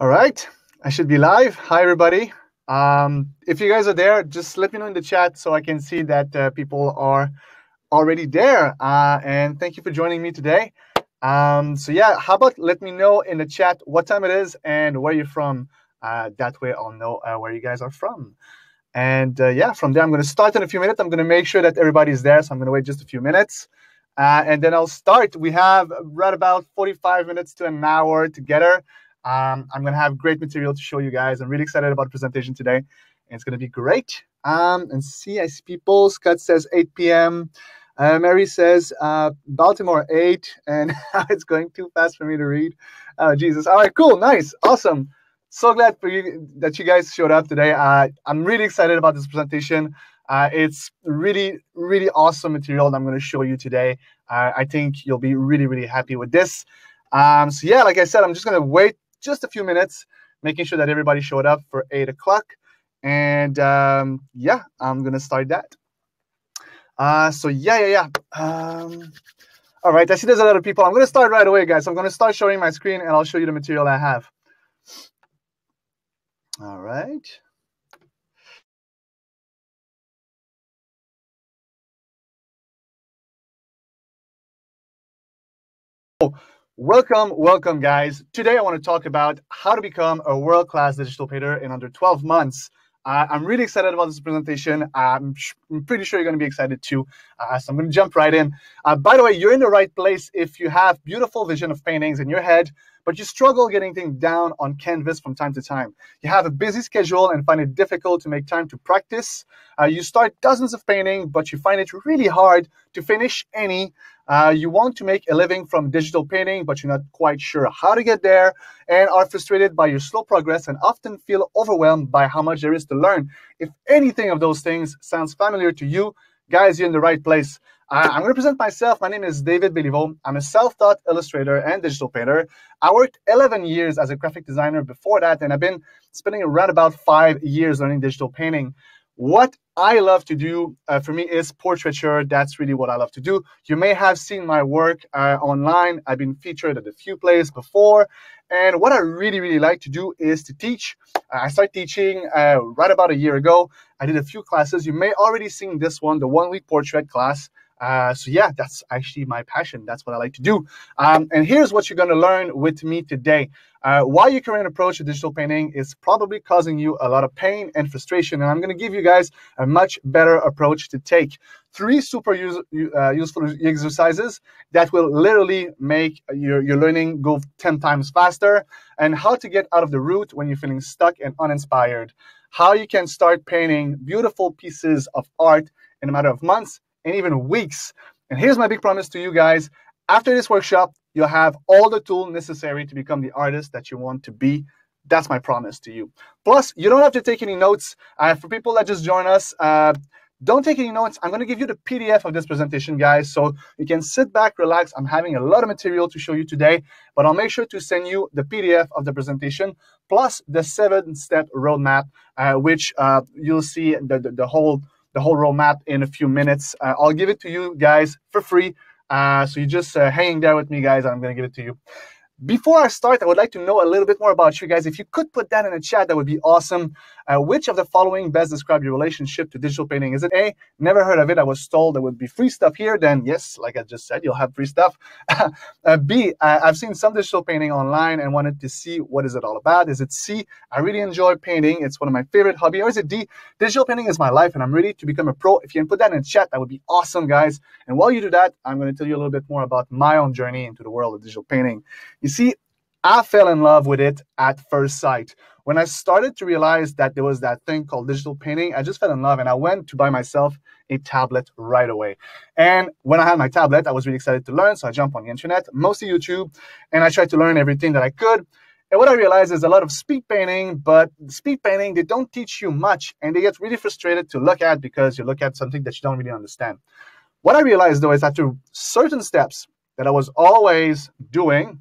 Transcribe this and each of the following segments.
All right, I should be live. Hi, everybody. If you guys are there, just let me know in the chat so I can see that people are already there. And thank you for joining me today. So yeah, how about let me know in the chat what time it is and where you're from. That way I'll know where you guys are from. And yeah, from there, I'm going to start in a few minutes. I'm going to make sure that everybody's there. So I'm going to wait just a few minutes. And then I'll start. We have right about 45 minutes to an hour together. I'm going to have great material to show you guys. I'm really excited about the presentation today. And it's going to be great. And see, I see people. Scott says 8 p.m. Mary says Baltimore 8. And it's going too fast for me to read. Oh, Jesus. All right, cool. Nice. Awesome. So glad for you that you guys showed up today. I'm really excited about this presentation. It's really, really awesome material that I'm going to show you today. I think you'll be really, really happy with this. So yeah, like I said, I'm just going to wait just a few minutes, making sure that everybody showed up for 8 o'clock. And yeah, I'm going to start that. So yeah. All right, I see there's a lot of people. I'm going to start right away, guys. So I'm going to start showing my screen, and I'll show you the material I have. All right. Welcome, guys. Today I want to talk about how to become a world-class digital painter in under 12 months. I'm really excited about this presentation. I'm pretty sure you're going to be excited too. So I'm going to jump right in. By the way, you're in the right place if you have beautiful vision of paintings in your head, but you struggle getting things down on canvas from time to time. You have a busy schedule and find it difficult to make time to practice. You start dozens of painting, but you find it really hard to finish any. You want to make a living from digital painting, but you're not quite sure how to get there, and are frustrated by your slow progress and often feel overwhelmed by how much there is to learn. If anything of those things sounds familiar to you, guys, you're in the right place. I'm going to present myself. My name is David Béliveau. I'm a self-taught illustrator and digital painter. I worked 11 years as a graphic designer before that, and I've been spending around about 5 years learning digital painting. What I love to do for me is portraiture. That's really what I love to do. You may have seen my work online. I've been featured at a few places before. And what I really, really like to do is to teach. I started teaching right about a year ago. I did a few classes. You may already seen this one, the 1-week portrait class. So yeah, that's actually my passion. That's what I like to do. And here's what you're going to learn with me today. Why your current approach to digital painting is probably causing you a lot of pain and frustration. And I'm going to give you guys a much better approach to take. 3 super useful exercises that will literally make your learning go 10 times faster, and how to get out of the rut when you're feeling stuck and uninspired. How you can start painting beautiful pieces of art in a matter of months and even weeks. And here's my big promise to you guys. After this workshop, you'll have all the tools necessary to become the artist that you want to be. That's my promise to you. Plus, you don't have to take any notes. For people that just join us, don't take any notes. I'm going to give you the PDF of this presentation, guys, so you can sit back, relax. I'm having a lot of material to show you today, but I'll make sure to send you the PDF of the presentation, plus the 7-step roadmap, which you'll see the whole roadmap in a few minutes. I'll give it to you guys for free. So you're just hanging there with me, guys, and I'm going to give it to you. Before I start, I would like to know a little bit more about you guys. If you could put that in the chat, that would be awesome. Which of the following best describe your relationship to digital painting? Is it A, never heard of it, I was told there would be free stuff here? Then yes, like I just said, you'll have free stuff. B, I've seen some digital painting online and wanted to see what is it all about. Is it C, I really enjoy painting, it's one of my favorite hobbies? Or is it D, digital painting is my life and I'm ready to become a pro? If you can put that in the chat, that would be awesome, guys. And while you do that, I'm going to tell you a little bit more about my own journey into the world of digital painting. You see, I fell in love with it at first sight. When I started to realize that there was that thing called digital painting, I just fell in love and I went to buy myself a tablet right away. And when I had my tablet, I was really excited to learn. So I jumped on the internet, mostly YouTube, and I tried to learn everything that I could. And what I realized is a lot of speed painting, but speed painting, they don't teach you much and they get really frustrated to look at because you look at something that you don't really understand. What I realized though is after certain steps that I was always doing,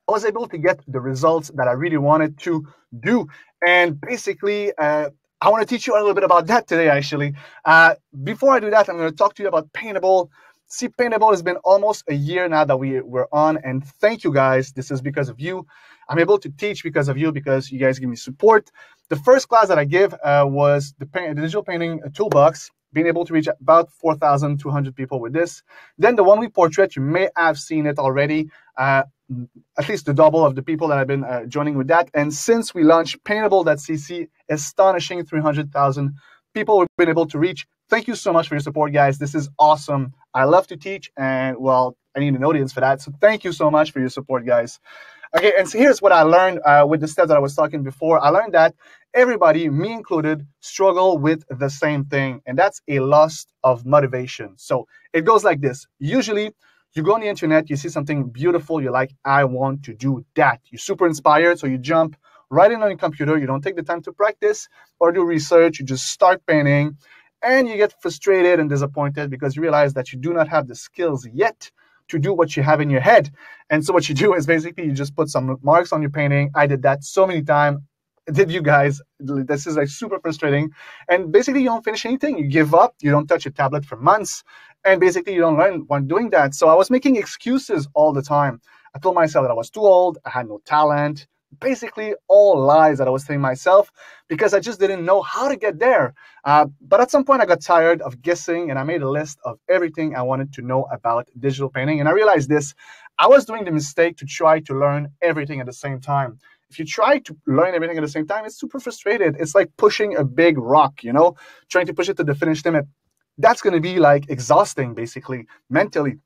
I was able to get the results that I really wanted to do. And basically, I want to teach you a little bit about that today, actually. Before I do that, I'm going to talk to you about Paintable. See, Paintable has been almost a year now that we're on, and thank you guys. This is because of you. I'm able to teach because of you, because you guys give me support. The first class that I give was the digital painting toolbox, being able to reach about 4,200 people with this. Then the one-week portrait, you may have seen it already, at least the double of the people that have been joining with that. And since we launched Paintable.cc, astonishing 300,000 people we've been able to reach. Thank you so much for your support, guys. This is awesome. I love to teach, and well, I need an audience for that. So thank you so much for your support, guys. Okay, and so here's what I learned with the steps that I was talking before. I learned that everybody, me included, struggle with the same thing, and that's a loss of motivation. So it goes like this. Usually, you go on the internet, you see something beautiful, you're like, I want to do that. You're super inspired, so you jump right in on your computer. You don't take the time to practice or do research. You just start painting, and you get frustrated and disappointed because you realize that you do not have the skills yet to do what you have in your head. And so what you do is basically you just put some marks on your painting. I did that so many times. Did you guys? This is like super frustrating. And basically you don't finish anything. You give up. You don't touch your tablet for months. And basically you don't learn when doing that. So I was making excuses all the time. I told myself that I was too old. I had no talent. Basically all lies that I was telling myself because I just didn't know how to get there. But at some point I got tired of guessing, and I made a list of everything I wanted to know about digital painting. And I realized this. I was doing the mistake to try to learn everything at the same time. If you try to learn everything at the same time, it's super frustrated. It's like pushing a big rock, you know, trying to push it to the finish limit. That's going to be like exhausting, basically, mentally.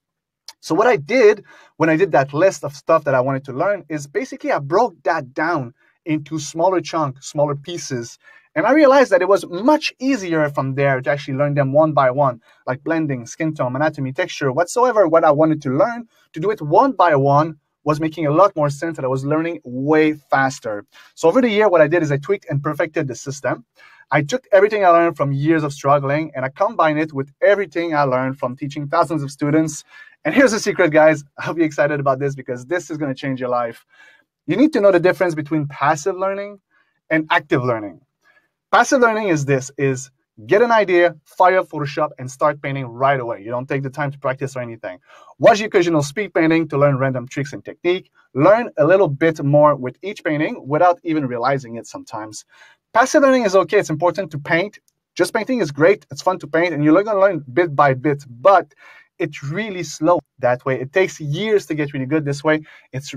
So what I did when I did that list of stuff that I wanted to learn is basically I broke that down into smaller chunks, smaller pieces. And I realized that it was much easier from there to actually learn them one by one, like blending, skin tone, anatomy, texture, whatsoever, what I wanted to learn. To do it one by one was making a lot more sense, and I was learning way faster. So over the year, what I did is I tweaked and perfected the system. I took everything I learned from years of struggling, and I combined it with everything I learned from teaching thousands of students. And here's the secret, guys. I'll be excited about this because this is going to change your life. You need to know the difference between passive learning and active learning. Passive learning is this, is get an idea, fire up Photoshop, and start painting right away. You don't take the time to practice or anything. Watch the occasional speed painting to learn random tricks and technique. Learn a little bit more with each painting without even realizing it sometimes. Passive learning is okay. It's important to paint. Just painting is great. It's fun to paint, and you're going to learn bit by bit, but it's really slow that way. It takes years to get really good this way.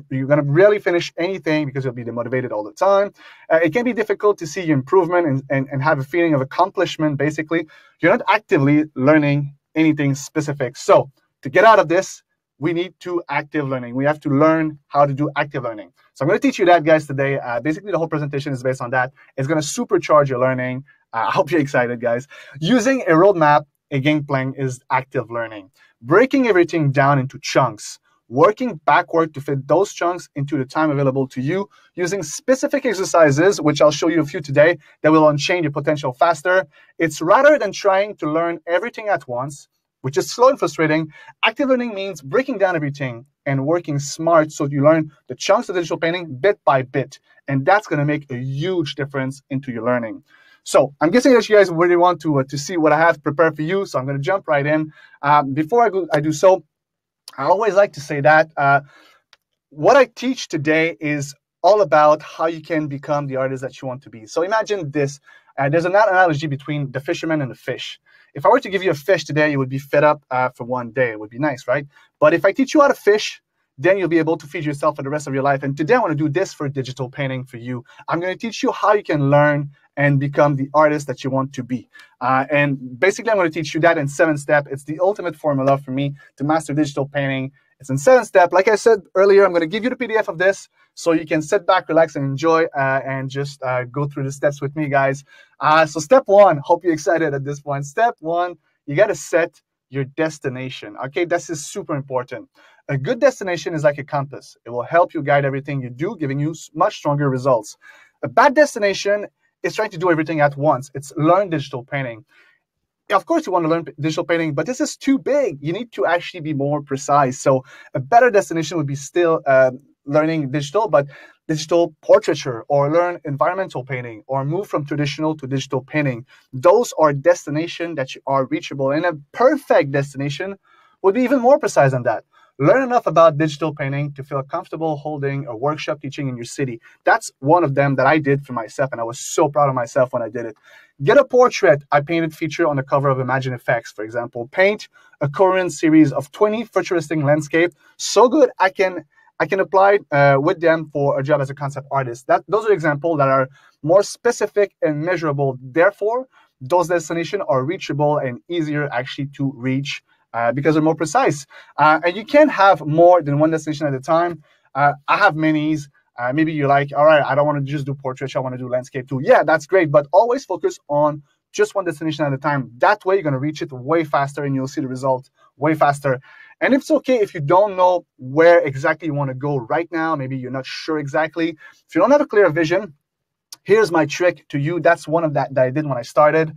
You're going to rarely finish anything because you'll be demotivated all the time. It can be difficult to see your improvement and have a feeling of accomplishment, basically. You're not actively learning anything specific. So to get out of this, we need to active learning. We have to learn how to do active learning. So I'm going to teach you that, guys, today. Basically, the whole presentation is based on that. It's going to supercharge your learning. I hope you're excited, guys. Using a roadmap, a game plan is active learning. Breaking everything down into chunks, working backward to fit those chunks into the time available to you, using specific exercises, which I'll show you a few today, that will unchain your potential faster. It's rather than trying to learn everything at once, which is slow and frustrating. Active learning means breaking down everything and working smart so you learn the chunks of digital painting bit by bit. And that's going to make a huge difference into your learning. So I'm guessing that you guys really want to see what I have prepared for you. So I'm going to jump right in. Before I do so, I always like to say that what I teach today is all about how you can become the artist that you want to be. So imagine this. There's an analogy between the fisherman and the fish. If I were to give you a fish today, you would be fed up for one day. It would be nice, right? But if I teach you how to fish, then you'll be able to feed yourself for the rest of your life. And today I want to do this for digital painting for you. I'm going to teach you how you can learn and become the artist that you want to be. And basically, I'm going to teach you that in 7 steps. It's the ultimate formula for me to master digital painting. It's in 7 steps. Like I said earlier, I'm going to give you the PDF of this so you can sit back, relax, and enjoy and just go through the steps with me, guys. So step 1, hope you're excited at this point. Step 1, you got to set your destination. Okay, this is super important. A good destination is like a compass. It will help you guide everything you do, giving you much stronger results. A bad destination is trying to do everything at once. It's learn digital painting. Of course, you want to learn digital painting, but this is too big. You need to actually be more precise. So a better destination would be still learning digital, but digital portraiture, or learn environmental painting, or move from traditional to digital painting. Those are destinations that are reachable. And a perfect destination would be even more precise than that. Learn enough about digital painting to feel comfortable holding a workshop teaching in your city. That's one of them that I did for myself, and I was so proud of myself when I did it. Get a portrait I painted feature on the cover of Imagine Effects, for example. Paint a Korean series of 20 futuristic landscape so good I can apply with them for a job as a concept artist. Those are examples that are more specific and measurable. Therefore, those destinations are reachable and easier actually to reach because they're more precise. And you can have more than one destination at a time. I have minis. Maybe you're like, all right, I don't want to just do portraits. I want to do landscape too. Yeah, that's great. But always focus on just one destination at a time. That way, you're going to reach it way faster and you'll see the result way faster. And it's okay if you don't know where exactly you want to go right now. Maybe you're not sure exactly. If you don't have a clear vision, here's my trick to you. That's one of that I did when I started.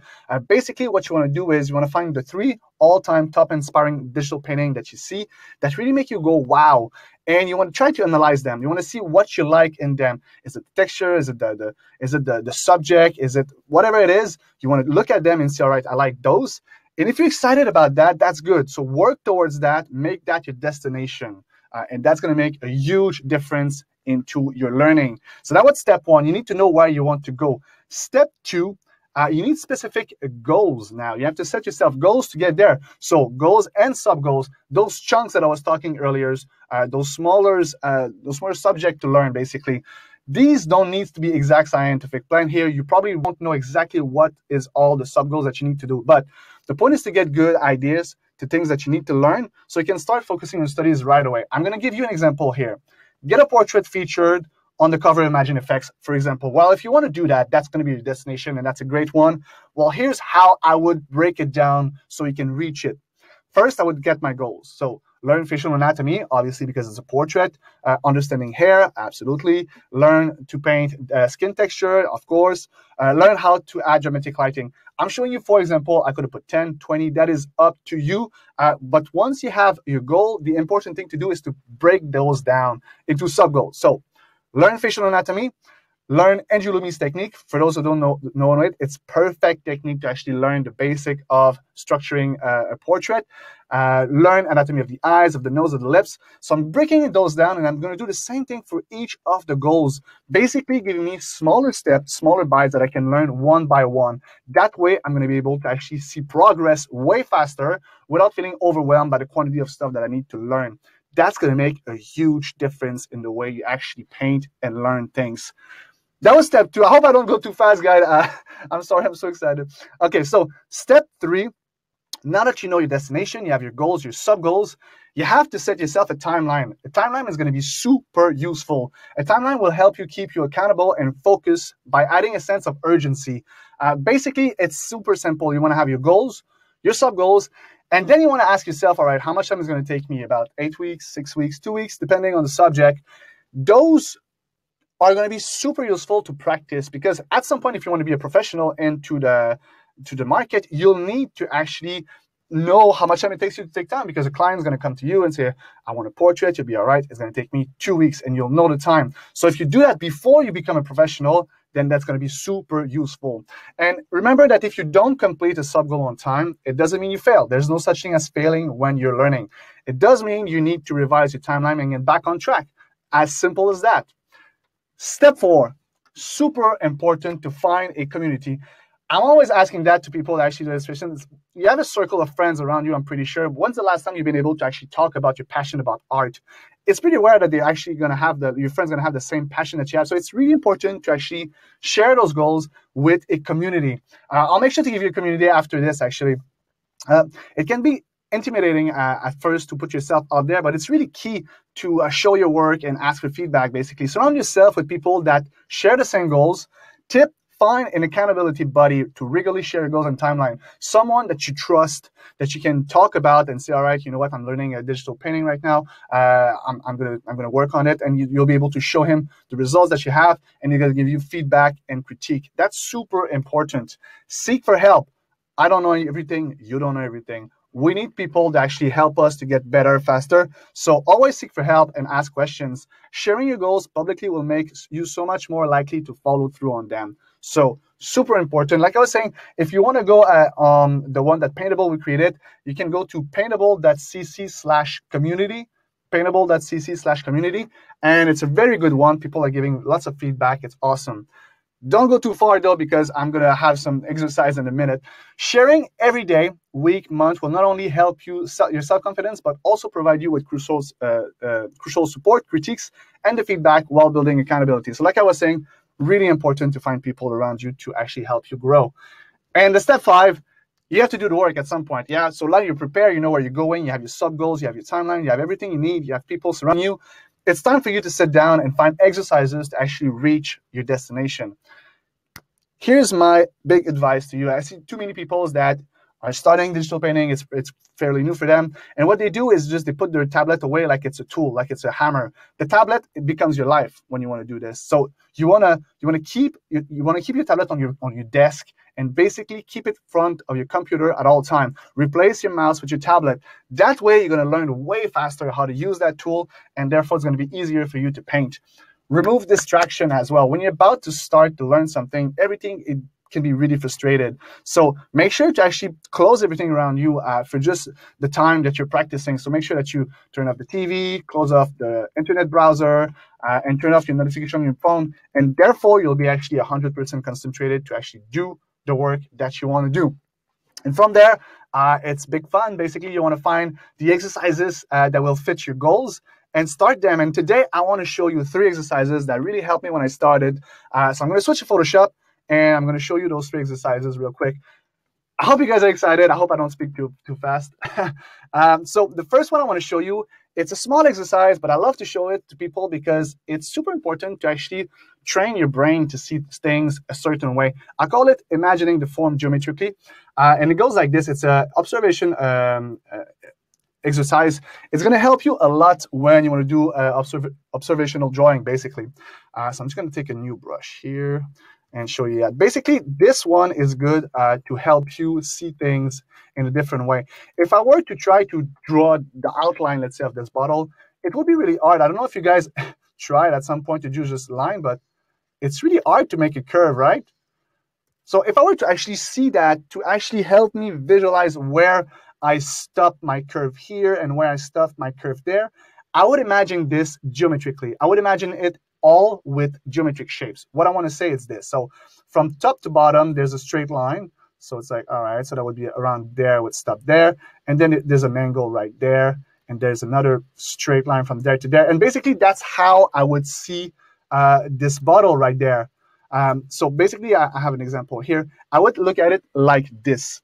Basically, what you want to do is you want to find the 3 all-time top inspiring digital painting that you see that really make you go, wow. And you want to try to analyze them. You want to see what you like in them. Is it the texture? Is it the subject? Is it whatever it is? You want to look at them and say, all right, I like those. And if you're excited about that, that's good. So work towards that. Make that your destination. And that's going to make a huge difference into your learning. So that was step 1. You need to know where you want to go. Step 2, you need specific goals now. You have to set yourself goals to get there. So goals and sub-goals, those chunks that I was talking earlier, those smaller subject to learn, basically. These don't need to be exact scientific plan here. You probably won't know exactly what is all the sub-goals that you need to do. But the point is to get good ideas to things that you need to learn so you can start focusing on studies right away. I'm going to give you an example here. Get a portrait featured on the cover of Imagine Effects, for example. Well, if you want to do that, that's going to be your destination, and that's a great one. Well, here's how I would break it down so you can reach it. First, I would get my goals. So learn facial anatomy, obviously, because it's a portrait. Understanding hair, absolutely. Learn to paint skin texture, of course. Learn how to add dramatic lighting. I'm showing you, for example, I could have put 10, 20. That is up to you. But once you have your goal, the important thing to do is to break those down into sub-goals. So learn facial anatomy. Learn Andrew Lumi's technique. For those who don't know it, it's perfect technique to actually learn the basic of structuring a portrait. Learn anatomy of the eyes, of the nose, of the lips. So I'm breaking those down, and I'm going to do the same thing for each of the goals, basically giving me smaller steps, smaller bites that I can learn one by one. That way, I'm going to be able to actually see progress way faster without feeling overwhelmed by the quantity of stuff that I need to learn. That's going to make a huge difference in the way you actually paint and learn things. That was step 2. I hope I don't go too fast, guys. I'm sorry, I'm so excited. Okay, so step 3, now that you know your destination, you have your goals, your sub-goals, you have to set yourself a timeline. A timeline is going to be super useful. A timeline will help you keep you accountable and focus by adding a sense of urgency. Basically, it's super simple. You want to have your goals, your sub-goals, and then you want to ask yourself, all right, how much time is going to take me? About 8 weeks, 6 weeks, 2 weeks, depending on the subject. Those are going to be super useful to practice because at some point, if you want to be a professional into the market, you'll need to actually know how much time it takes you to take time because a client is going to come to you and say, I want a portrait. You'll be all right. It's going to take me 2 weeks, and you'll know the time. So if you do that before you become a professional, then that's going to be super useful. And remember that if you don't complete a sub-goal on time, it doesn't mean you fail. There's no such thing as failing when you're learning. It does mean you need to revise your timeline and get back on track. As simple as that. Step 4, super important to find a community. I'm always asking that to people that actually do illustrations. You have a circle of friends around you, I'm pretty sure. When's the last time you've been able to actually talk about your passion about art? It's pretty rare that they're actually going to have your friends going to have the same passion that you have. So it's really important to actually share those goals with a community. I'll make sure to give you a community after this, actually. It can be intimidating at first to put yourself out there, but it's really key to show your work and ask for feedback, basically. Surround yourself with people that share the same goals. Find an accountability buddy to regularly share your goals and timeline. Someone that you trust, that you can talk about and say, all right, you know what, I'm learning a digital painting right now. I'm gonna work on it, and you'll be able to show him the results that you have, and he's gonna give you feedback and critique. That's super important. Seek for help. I don't know everything. You don't know everything. We need people to actually help us to get better faster. So always seek for help and ask questions. Sharing your goals publicly will make you so much more likely to follow through on them. So super important. Like I was saying, if you want to go the one that Paintable we created, you can go to paintable.cc/community, paintable.cc/community, and it's a very good one. People are giving lots of feedback. It's awesome. Don't go too far though, because I'm going to have some exercise in a minute. Sharing every day, week, month will not only help you your self-confidence, but also provide you with crucial support, critiques, and the feedback while building accountability. So like I was saying, really important to find people around you to actually help you grow. And the step 5, you have to do the work at some point. Yeah. So like you prepare, you know where you're going, you have your sub goals, you have your timeline, you have everything you need, you have people surrounding you. It's time for you to sit down and find exercises to actually reach your destination. Here's my big advice to you. I see too many people that are starting digital painting. It's fairly new for them. And what they do is just they put their tablet away like it's a tool, like it's a hammer. The tablet, it becomes your life when you want to do this. So you wanna keep your tablet on your desk and basically keep it in front of your computer at all time. Replace your mouse with your tablet. That way you're gonna learn way faster how to use that tool, and therefore it's gonna be easier for you to paint. Remove distraction as well. When you're about to start to learn something, everything it can be really frustrated. So make sure to actually close everything around you for just the time that you're practicing. So make sure that you turn off the TV, close off the internet browser, and turn off your notification on your phone. And therefore, you'll be actually 100% concentrated to actually do the work that you want to do. And from there, it's big fun. Basically, you want to find the exercises that will fit your goals and start them. And today, I want to show you 3 exercises that really helped me when I started. So I'm going to switch to Photoshop, and I'm going to show you those 3 exercises real quick. I hope you guys are excited. I hope I don't speak too fast. So the first one I want to show you, it's a small exercise, but I love to show it to people because it's super important to actually train your brain to see things a certain way. I call it imagining the form geometrically. And it goes like this. It's an observation exercise. It's going to help you a lot when you want to do observational drawing, basically. So I'm just going to take a new brush here and show you that. Basically, this one is good to help you see things in a different way. If I were to try to draw the outline, let's say, of this bottle, it would be really hard. I don't know if you guys tried at some point to do just a line, but it's really hard to make a curve, right? So if I were to actually see that, to actually help me visualize where I stop my curve here and where I stop my curve there, I would imagine this geometrically. I would imagine it all with geometric shapes. What I want to say is this. So from top to bottom, there's a straight line. So it's like, all right, so that would be around there with stop there. And then there's an angle right there. And there's another straight line from there to there. And basically, that's how I would see this bottle right there. So basically, I have an example here. I would look at it like this.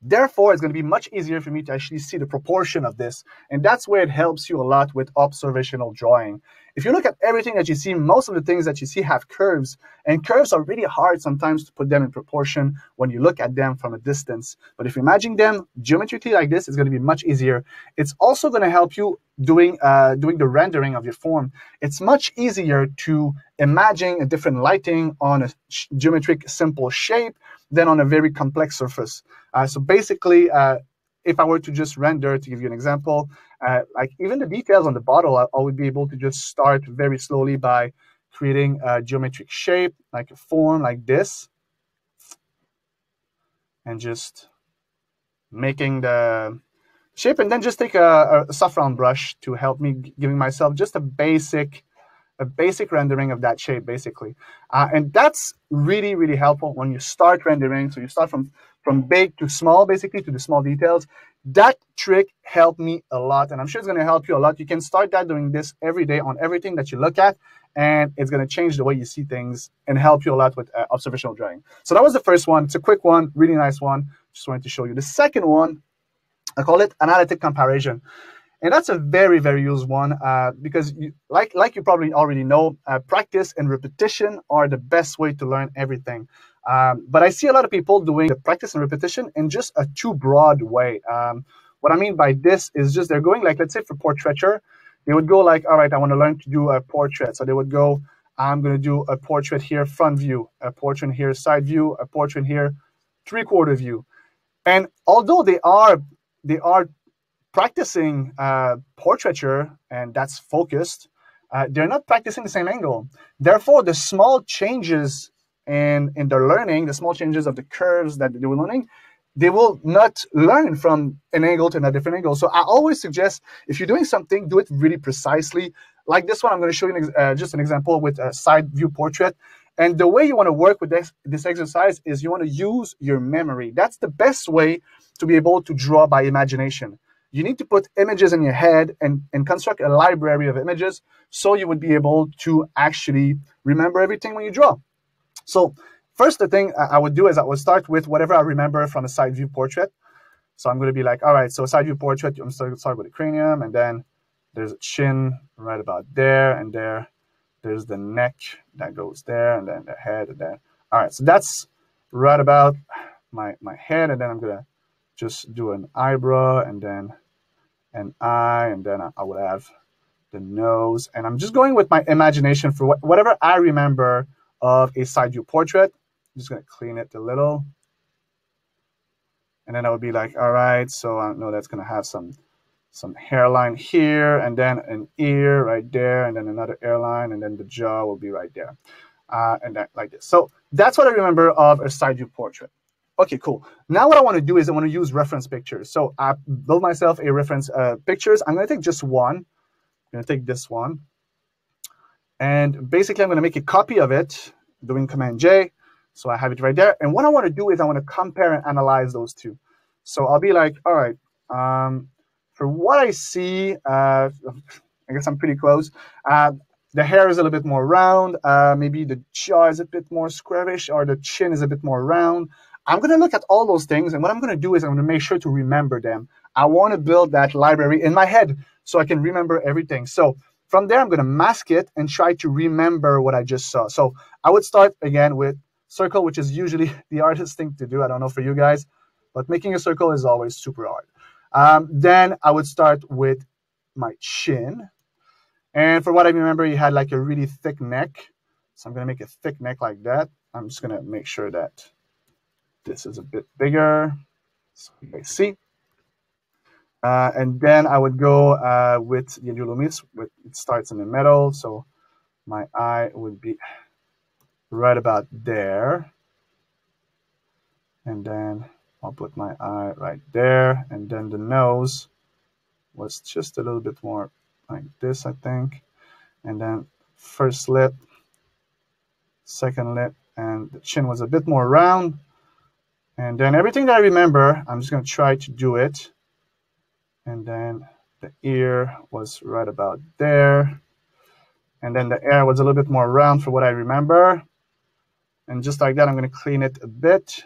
Therefore, it's going to be much easier for me to actually see the proportion of this. And that's where it helps you a lot with observational drawing. If you look at everything that you see, most of the things that you see have curves. And curves are really hard sometimes to put them in proportion when you look at them from a distance. But if you imagine them geometrically like this, it's going to be much easier. It's also going to help you doing the rendering of your form. It's much easier to imagine a different lighting on a geometric simple shape than on a very complex surface. So basically, if I were to just render, to give you an example, like even the details on the bottle, I would be able to just start very slowly by creating a geometric shape, like a form like this, and just making the shape, and then just take a soft round brush to help me giving myself just a basic rendering of that shape, basically. And that's really, really helpful when you start rendering. So you start from big to small, basically, to the small details. That trick helped me a lot, and I'm sure it's going to help you a lot. You can start doing this every day on everything that you look at, and it's going to change the way you see things and help you a lot with observational drawing. So that was the first one. It's a quick one, really nice one. Just wanted to show you. The second one, I call it analytic comparison. And that's a very, very used one because like you probably already know, practice and repetition are the best way to learn everything. But I see a lot of people doing the practice and repetition in just a too broad way. What I mean by this is just they're going like, let's say for portraiture, they would go like, all right, I want to learn to do a portrait. So they would go, I'm going to do a portrait here, front view, a portrait here, side view, a portrait here, 3/4 view. And although they are practicing portraiture, and that's focused, they're not practicing the same angle. Therefore, the small changes in their learning, the small changes of the curves that they were learning, they will not learn from an angle to a different angle. So I always suggest, if you're doing something, do it really precisely. Like this one, I'm going to show you just an example with a side view portrait. And the way you want to work with this exercise is you want to use your memory. That's the best way to be able to draw by imagination. You need to put images in your head and construct a library of images so you would be able to actually remember everything when you draw. So first, the thing I would do is I would start with whatever I remember from a side view portrait. So I'm going to be like, all right, so side view portrait, I'm going to start with the cranium, and then there's a chin right about there and there. There's the neck that goes there, and then the head, and then. All right, so that's right about my head, and then I'm going to just do an eyebrow, and then an eye, and then I would have the nose. And I'm just going with my imagination for whatever I remember of a side view portrait. I'm just going to clean it a little. And then I would be like, all right, so I know that's going to have some hairline here, and then an ear right there, and then another hairline, and then the jaw will be right there. And then like this. So that's what I remember of a side view portrait. Okay, cool. Now what I want to do is I want to use reference pictures. So I build myself a reference pictures. I'm going to take just one. I'm going to take this one. And basically, I'm going to make a copy of it doing Command J. So I have it right there. And what I want to do is I want to compare and analyze those two. So I'll be like, all right, for what I see, I guess I'm pretty close. The hair is a little bit more round. Maybe the jaw is a bit more squarish, or the chin is a bit more round. I'm going to look at all those things, and what I'm going to do is I'm going to make sure to remember them. I want to build that library in my head so I can remember everything. So from there, I'm going to mask it and try to remember what I just saw. So I would start again with circle, which is usually the hardest thing to do. I don't know for you guys, but making a circle is always super hard. Then I would start with my chin. And for what I remember, he had like a really thick neck. So I'm going to make a thick neck like that. I'm just going to make sure that this is a bit bigger, so you guys see. And then I would go with the Lumis. It starts in the middle, so my eye would be right about there. And then I'll put my eye right there. And then the nose was just a little bit more like this, I think. And then first lip, second lip, and the chin was a bit more round. And then everything that I remember, I'm just going to try to do it. And then the ear was right about there. And then the hair was a little bit more round for what I remember. And just like that, I'm going to clean it a bit,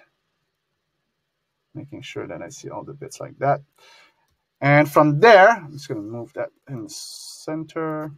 making sure that I see all the bits like that. And from there, I'm just going to move that in the center.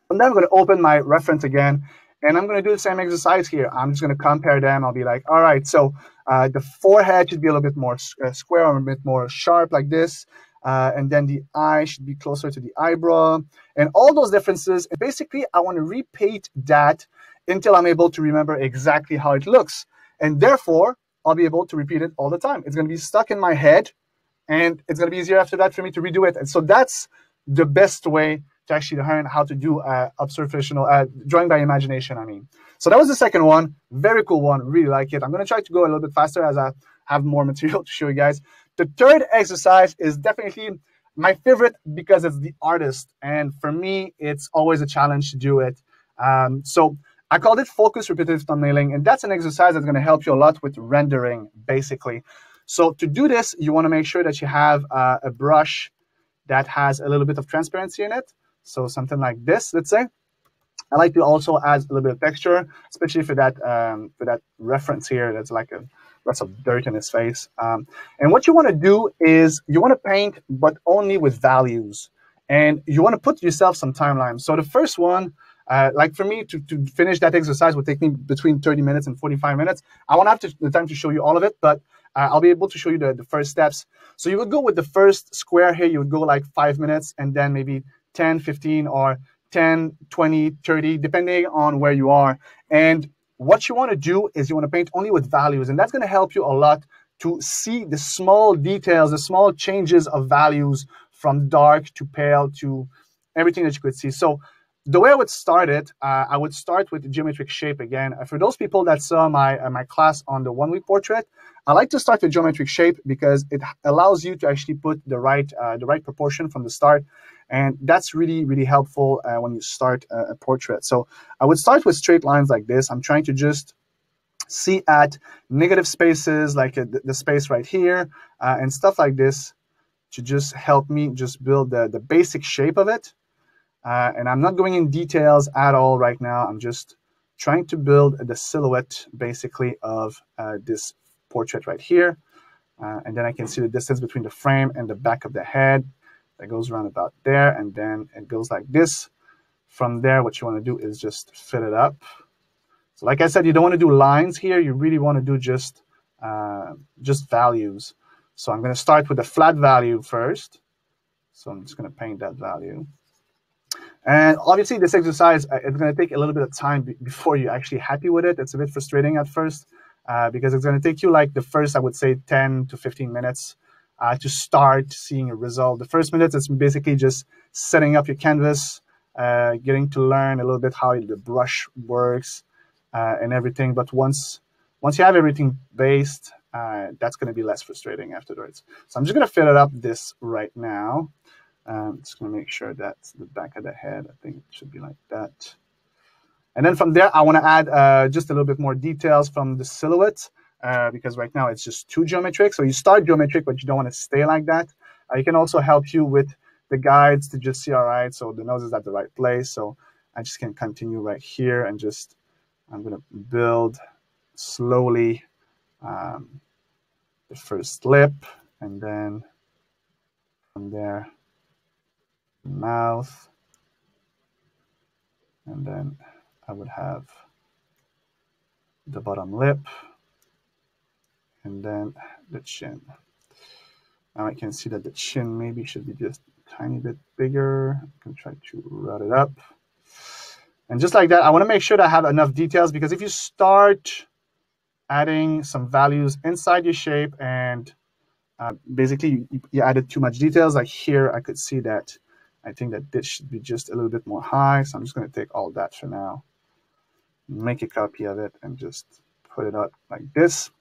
And then I'm going to open my reference again. And I'm going to do the same exercise here. I'm just going to compare them. I'll be like, all right, so the forehead should be a little bit more square or a bit more sharp like this. And then the eye should be closer to the eyebrow. And all those differences. And basically, I want to repeat that until I'm able to remember exactly how it looks. And therefore, I'll be able to repeat it all the time. It's going to be stuck in my head. And it's going to be easier after that for me to redo it. And so that's the best way to actually learn how to do observational drawing by imagination, I mean. So that was the second one. Very cool one. Really like it. I'm going to try to go a little bit faster as I have more material to show you guys. The third exercise is definitely my favorite because it's the hardest. And for me, it's always a challenge to do it. So I called it focus repetitive thumbnailing. And that's an exercise that's going to help you a lot with rendering, basically. So to do this, you want to make sure that you have a brush that has a little bit of transparency in it. So something like this, let's say. I like to also add a little bit of texture, especially for that reference here. That's like a lots of dirt in his face. And what you want to do is you want to paint, but only with values. And you want to put yourself some timeline. So the first one, like for me, to finish that exercise would take me between 30 minutes and 45 minutes. I won't have the time to show you all of it, but I'll be able to show you the first steps. So you would go with the first square here. You would go like 5 minutes, and then maybe 10, 15, or 10, 20, 30, depending on where you are. And what you want to do is you want to paint only with values. And that's going to help you a lot to see the small details, the small changes of values from dark to pale to everything that you could see. So the way I would start it, I would start with the geometric shape again. For those people that saw my class on the 1 week portrait, I like to start with geometric shape because it allows you to actually put the right proportion from the start. And that's really, really helpful when you start a portrait. So I would start with straight lines like this. I'm trying to just see at negative spaces, like the space right here, and stuff like this, to just help me just build the basic shape of it. And I'm not going in details at all right now. I'm just trying to build the silhouette, basically, of this portrait right here. And then I can see the distance between the frame and the back of the head. That goes around about there, and then it goes like this. From there, what you want to do is just fit it up. So like I said, you don't want to do lines here. You really want to do just values. So I'm going to start with a flat value first. So I'm just going to paint that value. And obviously, this exercise, it's going to take a little bit of time before you're actually happy with it. It's a bit frustrating at first because it's going to take you like the first, I would say, 10 to 15 minutes to start seeing a result. The first minute is basically just setting up your canvas, getting to learn a little bit how the brush works and everything. But once you have everything based, that's going to be less frustrating afterwards. So I'm just going to fill it up this right now. Just going to make sure that's the back of the head. I think it should be like that. And then from there, I want to add just a little bit more details from the silhouette because right now it's just too geometric. So you start geometric, but you don't want to stay like that. It can also help you with the guides to just see, all right, so the nose is at the right place. So I just can continue right here and just, I'm going to build slowly the first lip, and then from there, mouth, and then I would have the bottom lip, and then the chin. Now I can see that the chin maybe should be just a tiny bit bigger. I can try to round it up. And just like that, I want to make sure that I have enough details, because if you start adding some values inside your shape and basically you added too much details, like here I could see that I think that this should be just a little bit more high. So I'm just going to take all that for now, make a copy of it, and just put it up like this.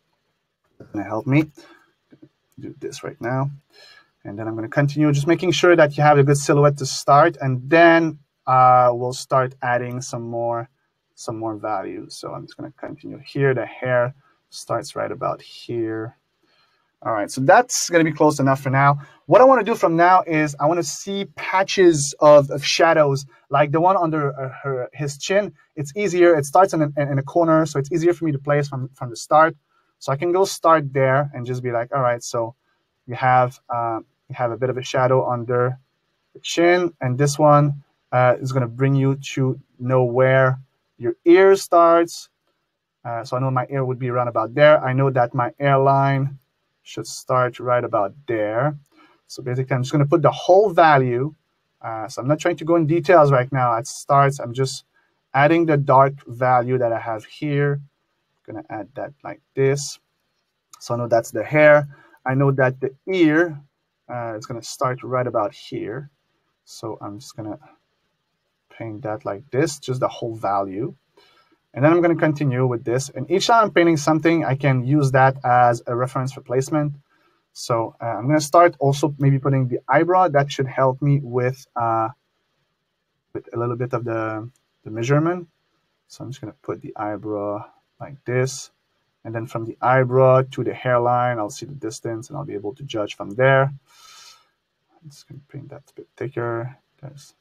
It's going to help me do this right now. And then I'm going to continue just making sure that you have a good silhouette to start, and then we'll start adding some more values. So I'm just going to continue here. The hair starts right about here. All right, so that's going to be close enough for now. What I want to do from now is I want to see patches of shadows, like the one under his chin. It's easier. It starts in a corner, so it's easier for me to place from the start. So I can go start there and just be like, all right, so you have a bit of a shadow under the chin, and this one is going to bring you to know where your ear starts. So I know my ear would be around about there. I know that my hairline should start right about there. So basically, I'm just going to put the whole value. So I'm not trying to go in details right now. At starts, I'm just adding the dark value that I have here. I'm going to add that like this. So I know that's the hair. I know that the ear is going to start right about here. So I'm just going to paint that like this, just the whole value. And then I'm going to continue with this. And each time I'm painting something, I can use that as a reference for placement. So I'm going to start also maybe putting the eyebrow. That should help me with a little bit of the measurement. So I'm just going to put the eyebrow like this. And then from the eyebrow to the hairline, I'll see the distance, and I'll be able to judge from there. I'm just going to paint that a bit thicker. There's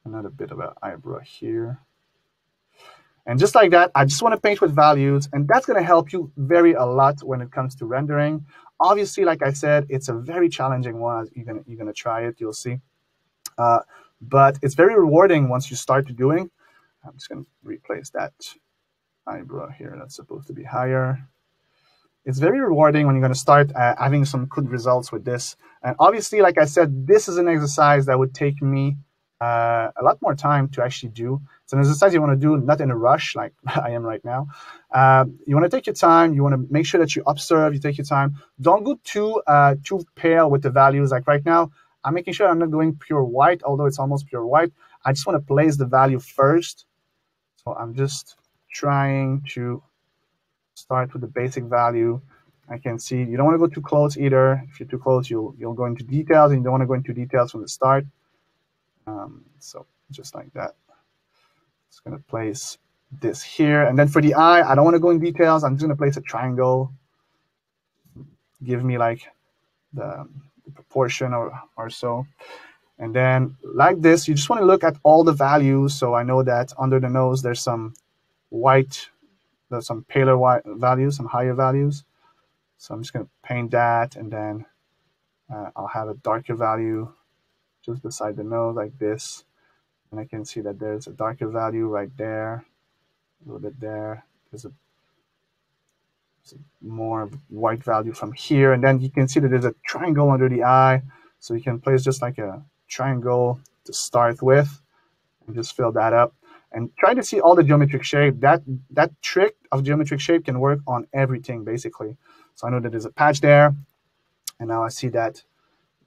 another bit of an eyebrow here. And just like that, I just want to paint with values, and that's going to help you vary a lot when it comes to rendering. Obviously, like I said, it's a very challenging one. You're gonna try it, you'll see. But it's very rewarding once you start doing. I'm just going to replace that eyebrow here. That's supposed to be higher. It's very rewarding when you're going to start having some good results with this. And obviously, like I said, this is an exercise that would take me a lot more time to actually do. It's an exercise you want to do not in a rush like I am right now. You want to take your time. You want to make sure that you observe. You take your time. Don't go too pale with the values. Like right now, I'm making sure I'm not going pure white, although it's almost pure white. I just want to place the value first. So I'm just trying to start with the basic value. I can see you don't want to go too close either. If you're too close, you'll go into details, and you don't want to go into details from the start. So just like that. Just going to place this here. And then for the eye, I don't want to go in details. I'm just going to place a triangle. Give me like the proportion or so. And then like this, you just want to look at all the values. So I know that under the nose, there's some white, there's some paler white values, some higher values. So I'm just going to paint that, and then I'll have a darker value just beside the nose like this. And I can see that there's a darker value right there, a little bit there. There's a more white value from here. And then you can see that there's a triangle under the eye. So you can place just like a triangle to start with and just fill that up. And try to see all the geometric shape. That trick of geometric shape can work on everything, basically. So I know that there's a patch there. And now I see that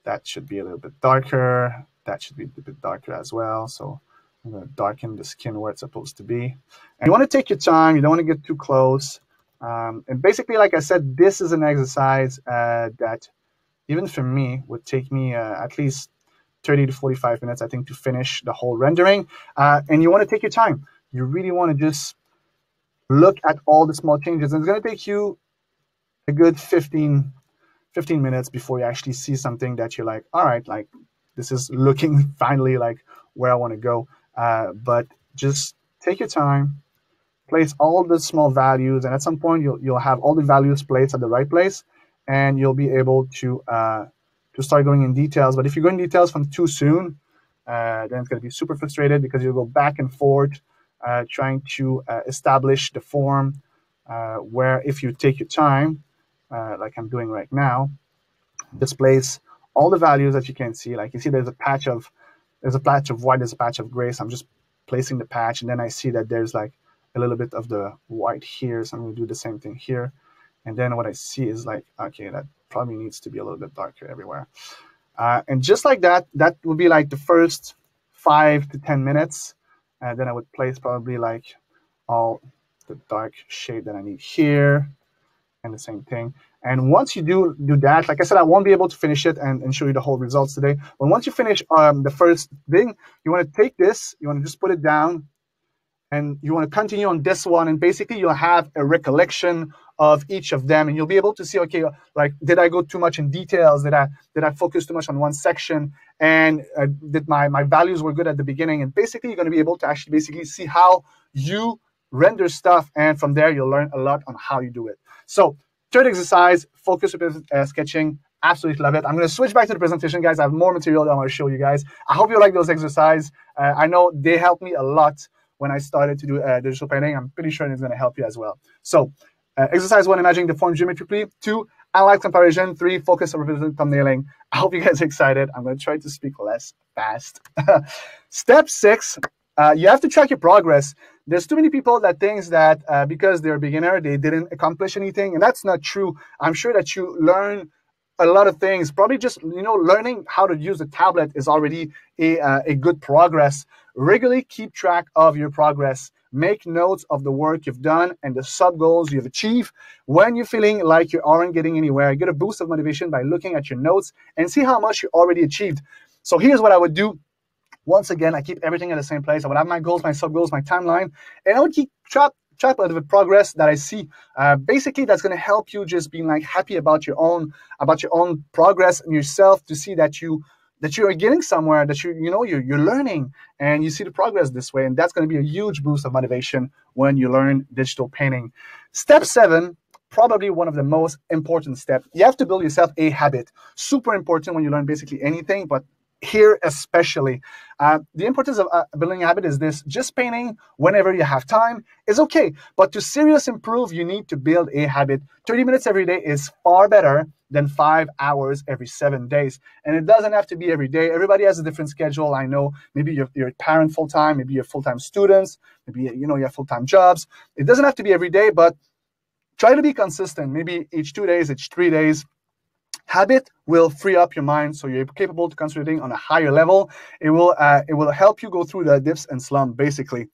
that should be a little bit darker. That should be a bit darker as well. So I'm going to darken the skin where it's supposed to be. And you want to take your time. You don't want to get too close. And basically, like I said, this is an exercise that even for me would take me at least 30 to 45 minutes, I think, to finish the whole rendering. And you want to take your time. You really want to just look at all the small changes. And it's going to take you a good 15 minutes before you actually see something that you're like, all right, like this is looking finally like where I want to go. But just take your time, place all the small values, and at some point you'll have all the values placed at the right place, and you'll be able to start going in details. But if you go in details from too soon, then it's going to be super frustrated because you'll go back and forth trying to establish the form, where if you take your time, like I'm doing right now, displays all the values that you can see. Like you see there's a patch of white, there's a patch of gray. So I'm just placing the patch, and then I see that there's like a little bit of the white here. So I'm going to do the same thing here. And then what I see is like, okay, that probably needs to be a little bit darker everywhere. And just like that, that would be like the first 5 to 10 minutes. And then I would place probably like all the dark shade that I need here, and the same thing. And once you do that, like I said, I won't be able to finish it and show you the whole results today. But once you finish the first thing, you want to take this, you want to just put it down, and you want to continue on this one. And basically, you'll have a recollection of each of them, and you'll be able to see, okay, like, did I go too much in details? Did I focus too much on one section? And did my values were good at the beginning? And basically, you're going to be able to actually basically see how you render stuff, and from there, you'll learn a lot on how you do it. So, third exercise, focus with sketching. Absolutely love it. I'm going to switch back to the presentation, guys. I have more material that I want to show you guys. I hope you like those exercises. I know they helped me a lot when I started to do digital painting. I'm pretty sure it's going to help you as well. So, exercise 1, imagining the form geometrically. 2, analyze comparison. 3, focus on represent thumbnailing. I hope you guys are excited. I'm going to try to speak less fast. Step 6, you have to track your progress. There's too many people that thinks that because they're a beginner, they didn't accomplish anything, and that's not true. I'm sure that you learn a lot of things. Probably just, learning how to use a tablet is already a good progress. Regularly keep track of your progress. Make notes of the work you've done and the sub-goals you've achieved. When you're feeling like you aren't getting anywhere, get a boost of motivation by looking at your notes and see how much you already achieved. So here's what I would do. Once again, I keep everything at the same place. I would have my goals, my sub-goals, my timeline, and I would keep track of the progress that I see. Basically, that's going to help you just being like happy about your own progress and yourself, to see that you are getting somewhere, that you're learning, and you see the progress this way. And that's going to be a huge boost of motivation when you learn digital painting. Step 7, probably one of the most important steps. You have to build yourself a habit. Super important when you learn basically anything, but here especially. The importance of building a habit is this: just painting whenever you have time is okay, but to seriously improve, you need to build a habit. 30 minutes every day is far better than 5 hours every 7 days. And it doesn't have to be every day. Everybody has a different schedule. I know maybe you're a parent full-time, maybe you're full-time students, maybe you have full-time jobs. It doesn't have to be every day, but try to be consistent. Maybe each 2 days, each 3 days. Habit will free up your mind so you're capable to concentrating on a higher level. It will help you go through the dips and slump, basically.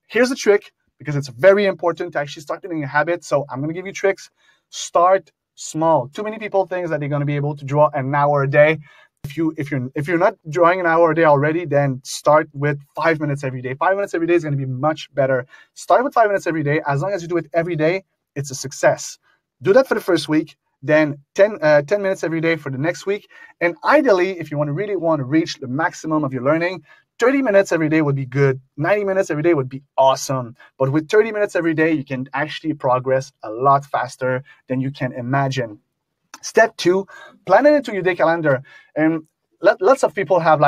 Here's a trick, because it's very important to actually start building a habit. So I'm going to give you tricks. Start small. Too many people think that they're going to be able to draw an hour a day. If you're not drawing an hour a day already, then start with 5 minutes every day. 5 minutes every day is going to be much better. Start with 5 minutes every day. As long as you do it every day, it's a success. Do that for the first week. Then 10 minutes every day for the next week. And ideally, if you really want to reach the maximum of your learning, 30 minutes every day would be good. 90 minutes every day would be awesome. But with 30 minutes every day, you can actually progress a lot faster than you can imagine. Step 2, plan it into your day calendar. And lots of people have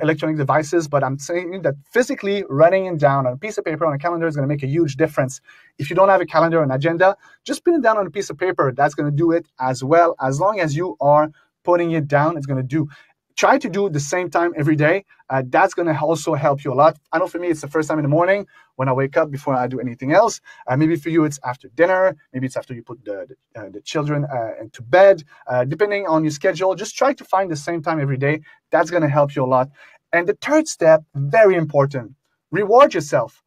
electronic devices, but I'm saying that physically writing it down on a piece of paper on a calendar is going to make a huge difference. If you don't have a calendar or an agenda, just put it down on a piece of paper. That's going to do it as well. As long as you are putting it down, it's going to do. Try to do the same time every day. That's going to also help you a lot. I know for me, it's the first time in the morning when I wake up before I do anything else. Maybe for you, it's after dinner. Maybe it's after you put the children into bed. Depending on your schedule, just try to find the same time every day. That's going to help you a lot. And the third step, very important, reward yourself.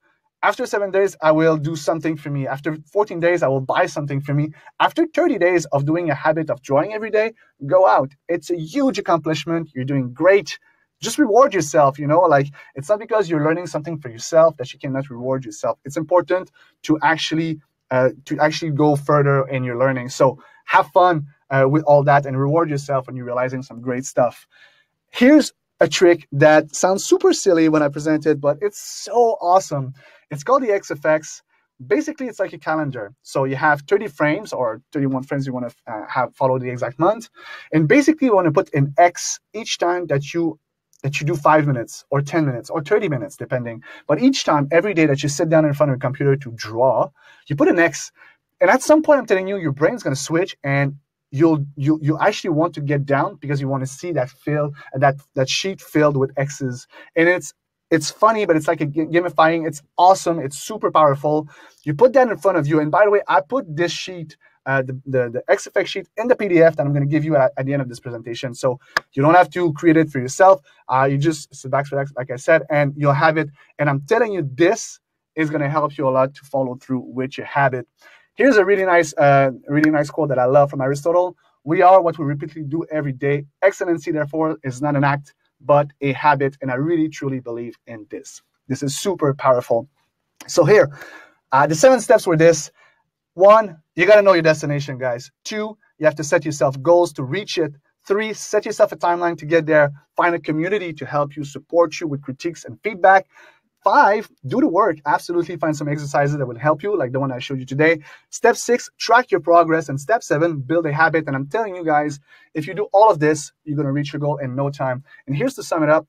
After 7 days, I will do something for me. After 14 days, I will buy something for me. After 30 days of doing a habit of drawing every day, go out. It's a huge accomplishment. You're doing great. Just reward yourself, it's not because you're learning something for yourself that you cannot reward yourself. It's important to actually go further in your learning. So have fun with all that and reward yourself when you're realizing some great stuff. Here's a trick that sounds super silly when I present it, but it's so awesome. It's called the X effects. Basically, it's like a calendar. So you have 30 frames or 31 frames you want to have follow the exact month. And basically, you want to put an X each time that you do 5 minutes or 10 minutes or 30 minutes, depending. But each time, every day that you sit down in front of a computer to draw, you put an X. And at some point, I'm telling you, your brain's going to switch and you actually want to get down because you want to see that sheet filled with X's. And it's funny, but it's like a gamifying. It's awesome. It's super powerful. You put that in front of you. And by the way, I put this sheet, the X effect sheet, in the PDF that I'm going to give you at the end of this presentation. So you don't have to create it for yourself. You just sit back, like I said, and you'll have it. And I'm telling you, this is going to help you a lot to follow through with your habit. Here's a really nice quote that I love from Aristotle. We are what we repeatedly do every day. Excellency, therefore, is not an act, but a habit. And I really, truly believe in this. This is super powerful. So here, the 7 steps were this. 1, you got to know your destination, guys. 2, you have to set yourself goals to reach it. 3, set yourself a timeline to get there. Find a community to help you, support you with critiques and feedback. 5, do the work. Absolutely find some exercises that will help you, like the one I showed you today. Step 6, track your progress. And step 7, build a habit. And I'm telling you guys, if you do all of this, you're going to reach your goal in no time. And here's to sum it up.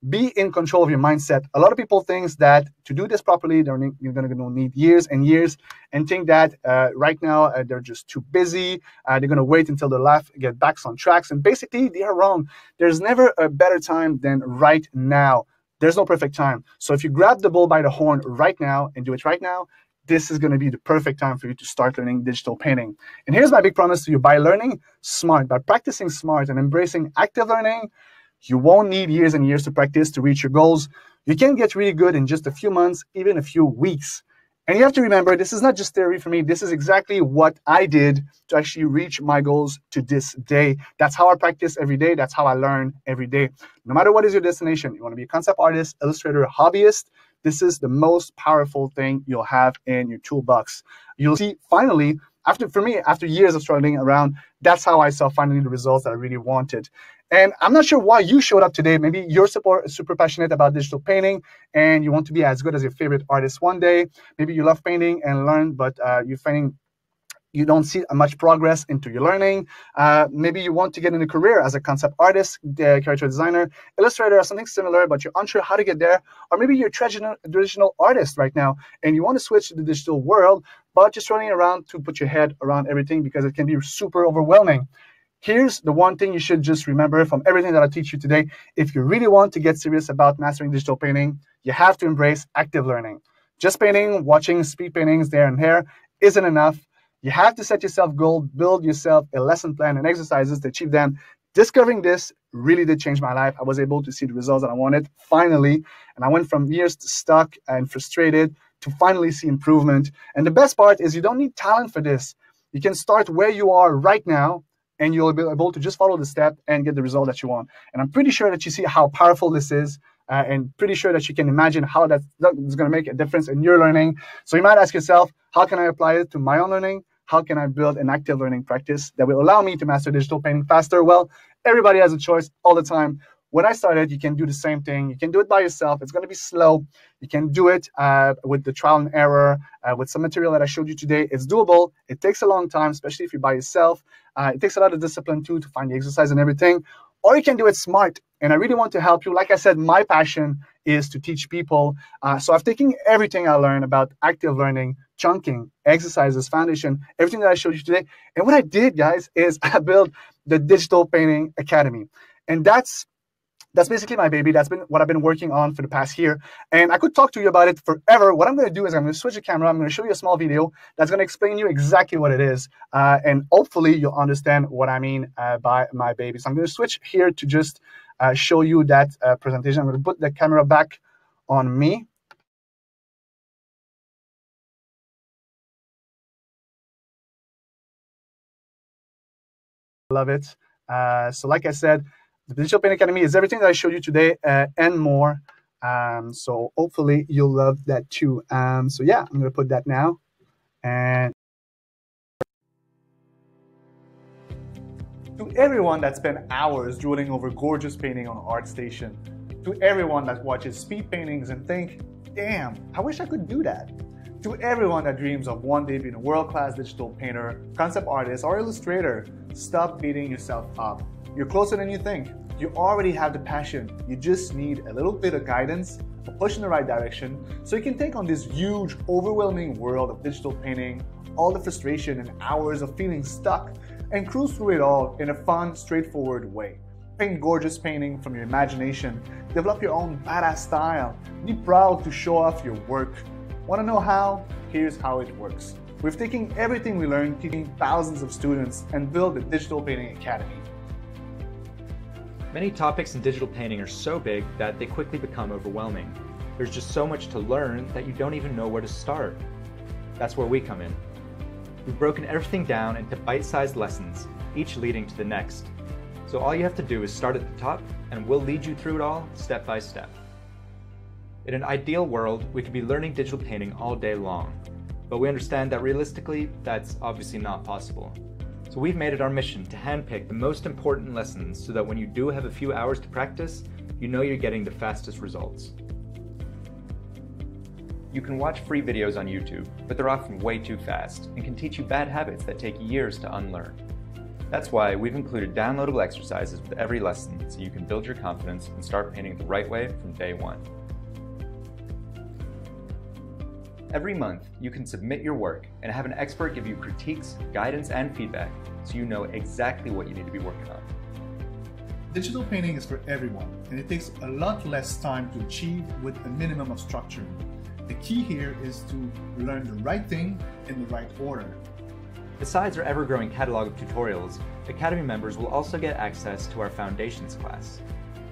Be in control of your mindset. A lot of people think that to do this properly, you're going to need years and years, and think that right now they're just too busy. They're going to wait until their life get back on tracks. And basically, they are wrong. There's never a better time than right now. There's no perfect time. So if you grab the bull by the horn right now and do it right now, this is going to be the perfect time for you to start learning digital painting. And here's my big promise to you. By learning smart, by practicing smart and embracing active learning, you won't need years and years to practice to reach your goals. You can get really good in just a few months, even a few weeks. And you have to remember, this is not just theory for me. This is exactly what I did to actually reach my goals to this day. That's how I practice every day. That's how I learn every day. No matter what is your destination, you want to be a concept artist, illustrator, hobbyist, this is the most powerful thing you'll have in your toolbox. You'll see, finally, after years of struggling around, that's how I saw finally the results that I really wanted. And I'm not sure why you showed up today. Maybe you're super passionate about digital painting and you want to be as good as your favorite artist one day. Maybe you love painting and learn, but you're finding you don't see much progress into your learning. Maybe you want to get in a career as a concept artist, character designer, illustrator, or something similar, but you're unsure how to get there. Or maybe you're a traditional artist right now, and you want to switch to the digital world, but just running around to put your head around everything because it can be super overwhelming. Here's the one thing you should just remember from everything that I teach you today. If you really want to get serious about mastering digital painting, you have to embrace active learning. Just painting, watching speed paintings there and here isn't enough. You have to set yourself goals, build yourself a lesson plan and exercises to achieve them. Discovering this really did change my life. I was able to see the results that I wanted finally. And I went from years stuck and frustrated to finally see improvement. And the best part is you don't need talent for this. You can start where you are right now, and you'll be able to just follow the step and get the result that you want. And I'm pretty sure that you see how powerful this is, and pretty sure that you can imagine how that's going to make a difference in your learning. So you might ask yourself, how can I apply it to my own learning? How can I build an active learning practice that will allow me to master digital painting faster? Well, everybody has a choice all the time. When I started, you can do the same thing. You can do it by yourself. It's going to be slow. You can do it with the trial and error, with some material that I showed you today. It's doable. It takes a long time, especially if you're by yourself. It takes a lot of discipline, too, to find the exercise and everything. Or you can do it smart. And I really want to help you. Like I said, my passion is to teach people. So I've taken everything I learned about active learning, chunking, exercises, foundation, everything that I showed you today. And what I did, guys, is I built the Digital Painting Academy. And that's basically my baby. That's been what I've been working on for the past year. And I could talk to you about it forever. What I'm going to do is I'm going to switch the camera. I'm going to show you a small video that's going to explain you exactly what it is. And hopefully you'll understand what I mean by my baby. So I'm going to switch here to just show you that presentation. I'm going to put the camera back on me. Love it. So like I said, the Digital Painting Academy is everything that I showed you today and more. So hopefully you'll love that too. So yeah, I'm going to put that now. And to everyone that spent hours drooling over gorgeous painting on ArtStation, to everyone that watches speed paintings and think, damn, I wish I could do that. To everyone that dreams of one day being a world-class digital painter, concept artist, or illustrator, stop beating yourself up. You're closer than you think. You already have the passion. You just need a little bit of guidance, a push in the right direction, so you can take on this huge, overwhelming world of digital painting, all the frustration and hours of feeling stuck, and cruise through it all in a fun, straightforward way. Paint gorgeous painting from your imagination, develop your own badass style, be proud to show off your work. Want to know how? Here's how it works. We've taken everything we learned, teaching thousands of students, and built the Digital Painting Academy. Many topics in digital painting are so big that they quickly become overwhelming. There's just so much to learn that you don't even know where to start. That's where we come in. We've broken everything down into bite-sized lessons, each leading to the next. So all you have to do is start at the top, and we'll lead you through it all step by step. In an ideal world, we could be learning digital painting all day long, but we understand that realistically, that's obviously not possible. So we've made it our mission to handpick the most important lessons so that when you do have a few hours to practice, you know you're getting the fastest results. You can watch free videos on YouTube, but they're often way too fast and can teach you bad habits that take years to unlearn. That's why we've included downloadable exercises with every lesson so you can build your confidence and start painting the right way from day one. Every month, you can submit your work and have an expert give you critiques, guidance, and feedback so you know exactly what you need to be working on. Digital painting is for everyone, and it takes a lot less time to achieve with a minimum of structure. The key here is to learn the right thing in the right order. Besides our ever-growing catalog of tutorials, Academy members will also get access to our Foundations class.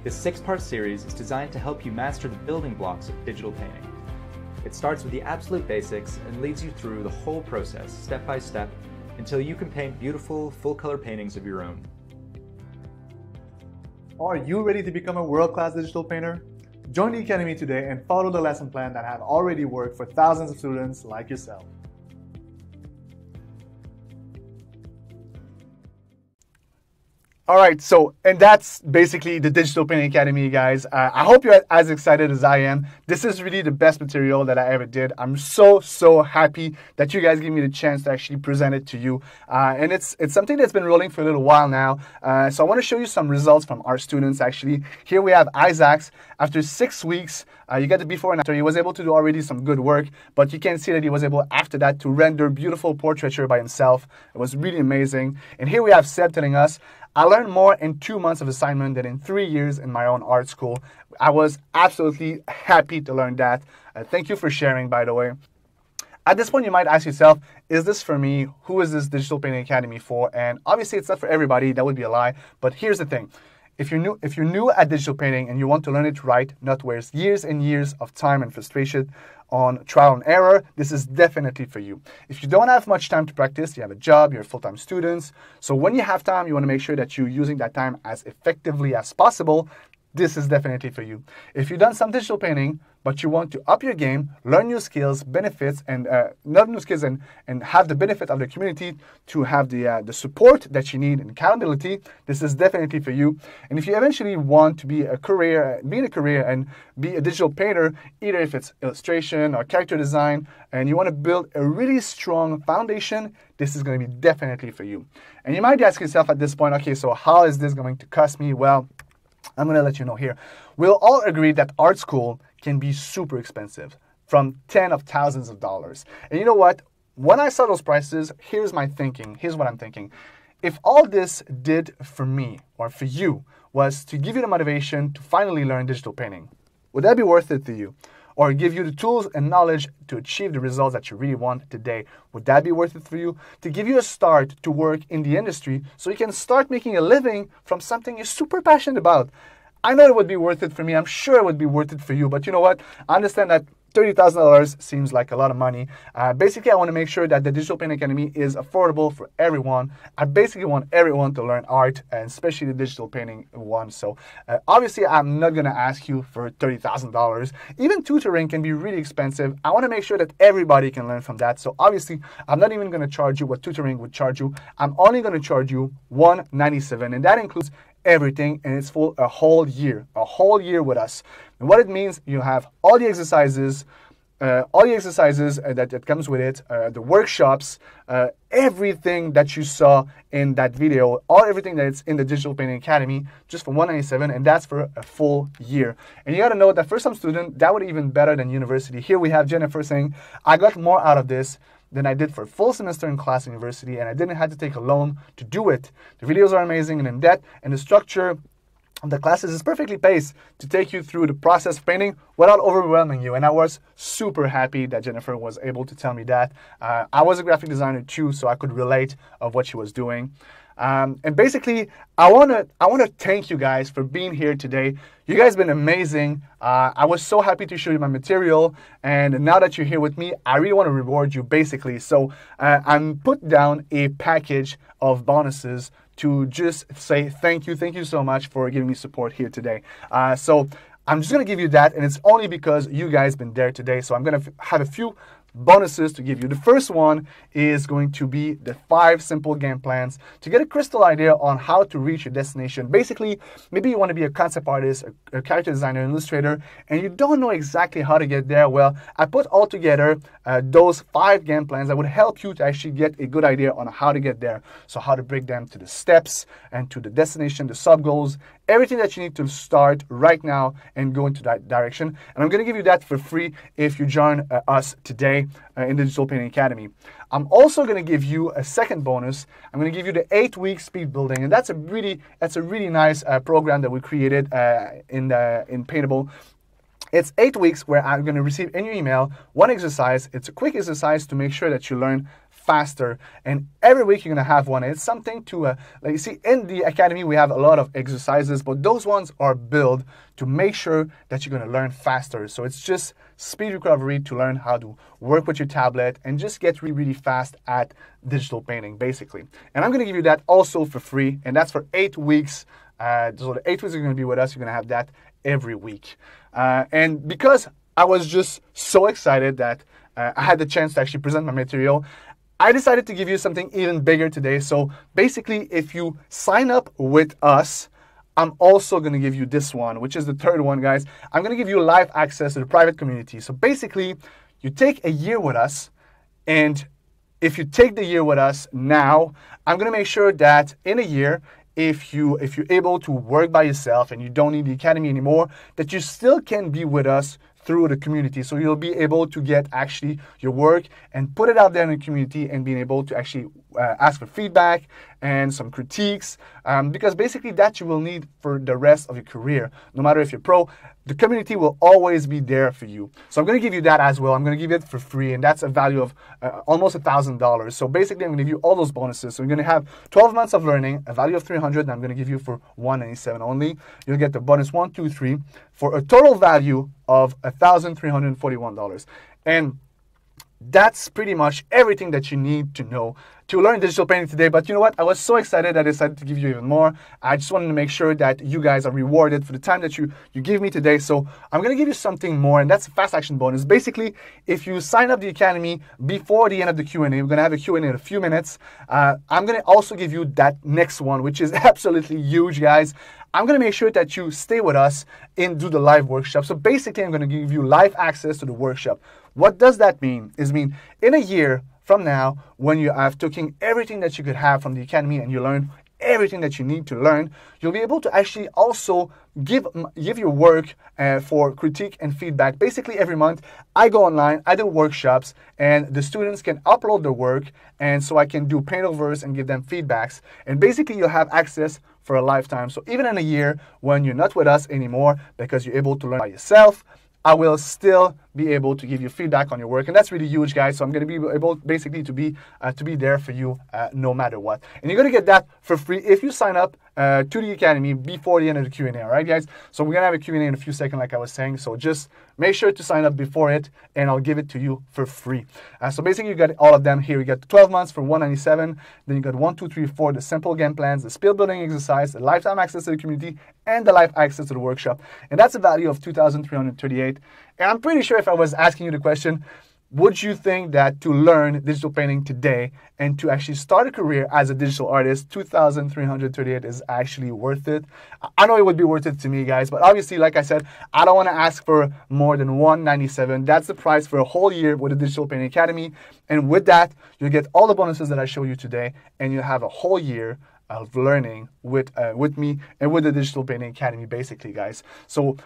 This 6-part series is designed to help you master the building blocks of digital painting. It starts with the absolute basics and leads you through the whole process, step by step, until you can paint beautiful, full-color paintings of your own. Are you ready to become a world-class digital painter? Join the Academy today and follow the lesson plan that have already worked for thousands of students like yourself. All right, so, and that's basically the Digital Painting Academy, guys. I hope you're as excited as I am. This is really the best material that I ever did. I'm so happy that you guys gave me the chance to actually present it to you. And it's something that's been rolling for a little while now. So I want to show you some results from our students, actually. Here we have Isaac's. After 6 weeks, you get the before and after. He was able to do already some good work, but you can see that he was able, after that, to render beautiful portraiture by himself. It was really amazing. And here we have Seb telling us, I learned more in 2 months of assignment than in 3 years in my own art school. I was absolutely happy to learn that. Thank you for sharing, by the way. At this point, you might ask yourself, is this for me? Who is this Digital Painting Academy for? And obviously, it's not for everybody. That would be a lie. But here's the thing. If you're new at digital painting and you want to learn it right, not waste years and years of time and frustration on trial and error, this is definitely for you. If you don't have much time to practice, you have a job, you're full-time students, so when you have time, you want to make sure that you're using that time as effectively as possible, this is definitely for you. If you've done some digital painting, but you want to up your game, learn new skills, benefits, and learn new skills and have the benefit of the community to have the support that you need and accountability, this is definitely for you. And if you eventually want to be in a career and be a digital painter, either if it's illustration or character design, and you want to build a really strong foundation, this is going to be definitely for you. And you might ask yourself at this point, okay, so how is this going to cost me? Well, I'm going to let you know here. We'll all agree that art school can be super expensive, from tens of thousands of dollars. And you know what? When I saw those prices, here's my thinking. Here's what I'm thinking. If all this did for me or for you was to give you the motivation to finally learn digital painting, would that be worth it to you? Or give you the tools and knowledge to achieve the results that you really want today, would that be worth it for you? To give you a start to work in the industry so you can start making a living from something you're super passionate about. I know it would be worth it for me. I'm sure it would be worth it for you. But you know what? I understand that $30,000 seems like a lot of money. Basically, I want to make sure that the Digital Painting Academy is affordable for everyone. I basically want everyone to learn art, and especially the digital painting one. So obviously, I'm not going to ask you for $30,000. Even tutoring can be really expensive. I want to make sure that everybody can learn from that. So obviously, I'm not even going to charge you what tutoring would charge you. I'm only going to charge you $197, and that includes everything, and it's for a whole year with us. And what it means, you have all the exercises that comes with it, the workshops, everything that you saw in that video, everything that's in the Digital Painting Academy, just for $197, and that's for a full year. And you got to know that for some student, that would be even better than university. Here we have Jennifer saying, I got more out of this than I did for a full semester in class in university, and I didn't have to take a loan to do it. The videos are amazing and in depth, and the structure of the classes is perfectly paced to take you through the process of painting without overwhelming you. And I was super happy that Jennifer was able to tell me that. I was a graphic designer too, so I could relate of what she was doing. And basically, I wanna thank you guys for being here today. You guys have been amazing. I was so happy to show you my material, and now that you're here with me, I really want to reward you, basically. So I'm put down a package of bonuses to just say thank you so much for giving me support here today. So I'm just gonna give you that, and it's only because you guys been there today. So I'm gonna have a few bonuses to give you. The first one is going to be the 5 simple game plans to get a crystal idea on how to reach your destination. Basically, maybe you want to be a concept artist, a character designer, an illustrator, and you don't know exactly how to get there. Well, I put all together those 5 game plans that would help you to actually get a good idea on how to get there. So how to break them to the steps and to the destination, the sub goals, everything that you need to start right now and go into that direction. And I'm going to give you that for free if you join us today in the Digital Painting Academy. I'm also going to give you a second bonus. I'm going to give you the 8-week speed building, and that's a really nice program that we created in Paintable. It's 8 weeks where I'm going to receive in your email one exercise. It's a quick exercise to make sure that you learn faster, and every week you're going to have one. It's something to like you see in the academy we have a lot of exercises, but those ones are built to make sure that you're going to learn faster. So it's just speed recovery to learn how to work with your tablet and just get really fast at digital painting, basically. And I'm going to give you that also for free, and that's for 8 weeks. So the 8 weeks are going to be with us. You're going to have that every week. And because I was just so excited that I had the chance to actually present my material, I decided to give you something even bigger today. So basically, if you sign up with us, I'm also going to give you this one, which is the third one, guys. I'm going to give you live access to the private community. So basically, you take a year with us, and if you take the year with us now, I'm going to make sure that in a year, if you're able to work by yourself and you don't need the academy anymore, that you still can be with us through the community. So you'll be able to get actually your work and put it out there in the community and being able to actually ask for feedback and some critiques, because basically that you will need for the rest of your career. No matter if you're pro, the community will always be there for you. So I'm going to give you that as well. I'm going to give it for free, and that's a value of almost $1,000. So basically, I'm going to give you all those bonuses. So you're going to have 12 months of learning, a value of $300, and I'm going to give you for $197 only. You'll get the bonus 1, 2, 3 for a total value of $1,341. And that's pretty much everything that you need to know to learn digital painting today. But you know what? I was so excited I decided to give you even more. I just wanted to make sure that you guys are rewarded for the time that you give me today. So I'm going to give you something more, and that's a fast action bonus. Basically, if you sign up the academy before the end of the Q&A, we're going to have a Q&A in a few minutes. I'm going to also give you that next one, which is absolutely huge, guys. I'm going to make sure that you stay with us and do the live workshop. So basically, I'm going to give you live access to the workshop. What does that mean? In a year from now, when you have taken everything that you could have from the academy and you learn everything that you need to learn, you'll be able to actually also give your work for critique and feedback. Basically, every month, I go online, I do workshops, and the students can upload their work, and so I can do paintovers and give them feedbacks. And basically, you'll have access for a lifetime. So even in a year, when you're not with us anymore, because you're able to learn by yourself, I will still be able to give you feedback on your work, and that's really huge, guys. So I'm going to be able basically to be there for you no matter what, and you're going to get that for free if you sign up to the academy before the end of the Q&A. All right, guys. So we're going to have a Q&A in a few seconds, like I was saying. So just make sure to sign up before it, and I'll give it to you for free. So basically, you got all of them here. You got 12 months for $197. Then you got 1, 2, 3, 4, the simple game plans, the skill building exercise, the lifetime access to the community, and the live access to the workshop. And that's a value of $2,338. And I'm pretty sure if I was asking you the question, would you think that to learn digital painting today and to actually start a career as a digital artist, $2,338 is actually worth it? I know it would be worth it to me, guys, but obviously, like I said, I don't want to ask for more than $197. That's the price for a whole year with the Digital Painting Academy. And with that, you'll get all the bonuses that I showed you today, and you'll have a whole year of learning with me and with the Digital Painting Academy, basically, guys. So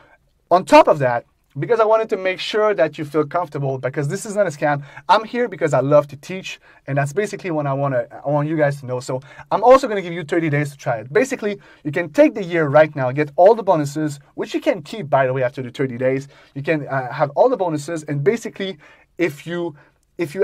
on top of that, because I wanted to make sure that you feel comfortable, because this is not a scam. I'm here because I love to teach, and that's basically what I want you guys to know. So I'm also going to give you 30 days to try it. Basically, you can take the year right now, get all the bonuses, which you can keep, by the way, after the 30 days. You can have all the bonuses, and basically, if you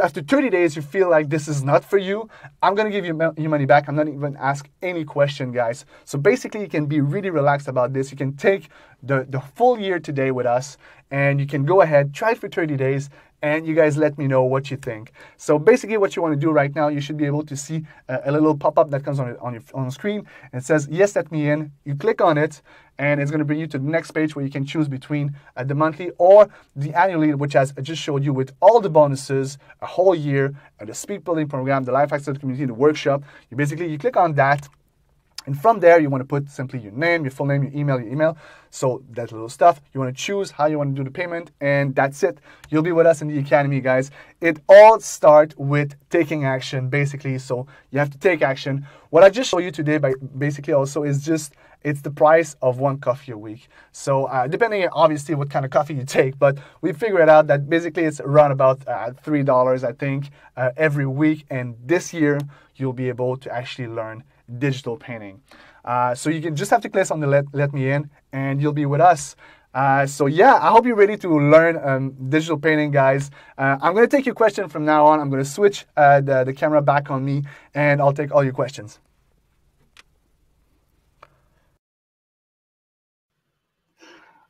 after 30 days you feel like this is not for you, I'm going to give you your money back. I'm not even ask any question, guys. So basically, you can be really relaxed about this. You can take the full year today with us, and you can go ahead, try it for 30 days, and you guys let me know what you think. So basically, what you want to do right now, you should be able to see a little pop-up that comes on the screen. And it says, yes, let me in. You click on it, and it's going to bring you to the next page where you can choose between the monthly or the annually, which as I just showed you, with all the bonuses, a whole year, the speed building program, the life access community, the workshop. You click on that. And from there, you want to put simply your name, your full name, your email. So that little stuff. You want to choose how you want to do the payment, and that's it. You'll be with us in the academy, guys. It all starts with taking action, basically. So you have to take action. What I just showed you today, basically also is just, it's the price of one coffee a week. So depending on obviously what kind of coffee you take, but we figured out that basically it's around about $3, I think, every week. And this year, you'll be able to actually learn digital painting. So you can just have to click on the let me in, and you'll be with us. So yeah, I hope you're ready to learn digital painting, guys. I'm going to take your question from now on. I'm going to switch the camera back on me, and I'll take all your questions.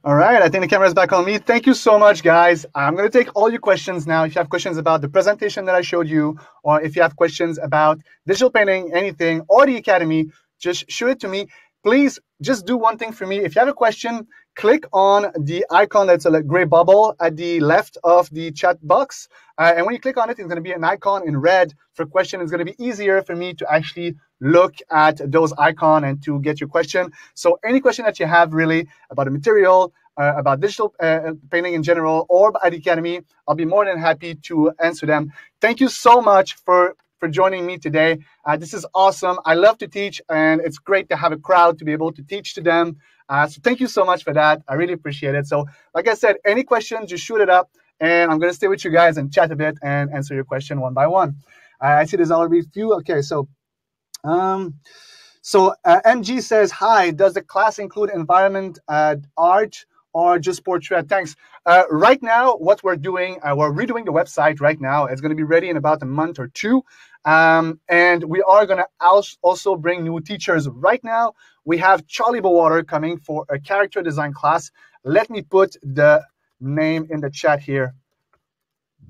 All right, I think the camera is back on me. Thank you so much, guys. I'm going to take all your questions now. If you have questions about the presentation that I showed you, or if you have questions about digital painting, anything, or the academy, just shoot it to me. Please just do one thing for me. If you have a question, click on the icon that's a gray bubble at the left of the chat box. And when you click on it, it's going to be an icon in red for question. It's going to be easier for me to actually look at those icons and to get your question. So any question that you have really about a material, about digital painting in general, or at the Academy, I'll be more than happy to answer them. Thank you so much for joining me today. This is awesome. I love to teach, and it's great to have a crowd to be able to teach to them. So thank you so much for that. I really appreciate it. So like I said, any questions, just shoot it up, and I'm going to stay with you guys and chat a bit and answer your question one by one. I see there's already a few. Okay, so MG says, hi, does the class include environment, art, or just portrait? Thanks. Right now, what we're doing, we're redoing the website right now. It's going to be ready in about a month or two. And we are going to also bring new teachers. Right now, we have Charlie Bowater coming for a character design class. Let me put the name in the chat here.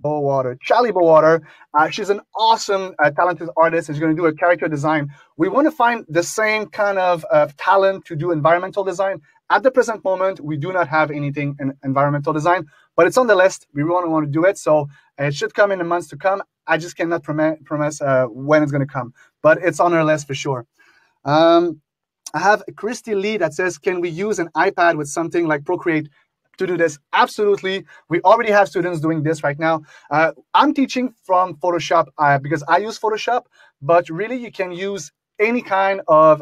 Charlie Bowater. She's an awesome, talented artist. She's going to do a character design. We want to find the same kind of talent to do environmental design. At the present moment, we do not have anything in environmental design, but it's on the list. We really want to do it, so it should come in the months to come. I just cannot promise when it's going to come, but it's on our list for sure. I have Christy Lee that says, can we use an iPad with something like Procreate to do this? Absolutely. We already have students doing this right now. I'm teaching from Photoshop because I use Photoshop, but really you can use any kind of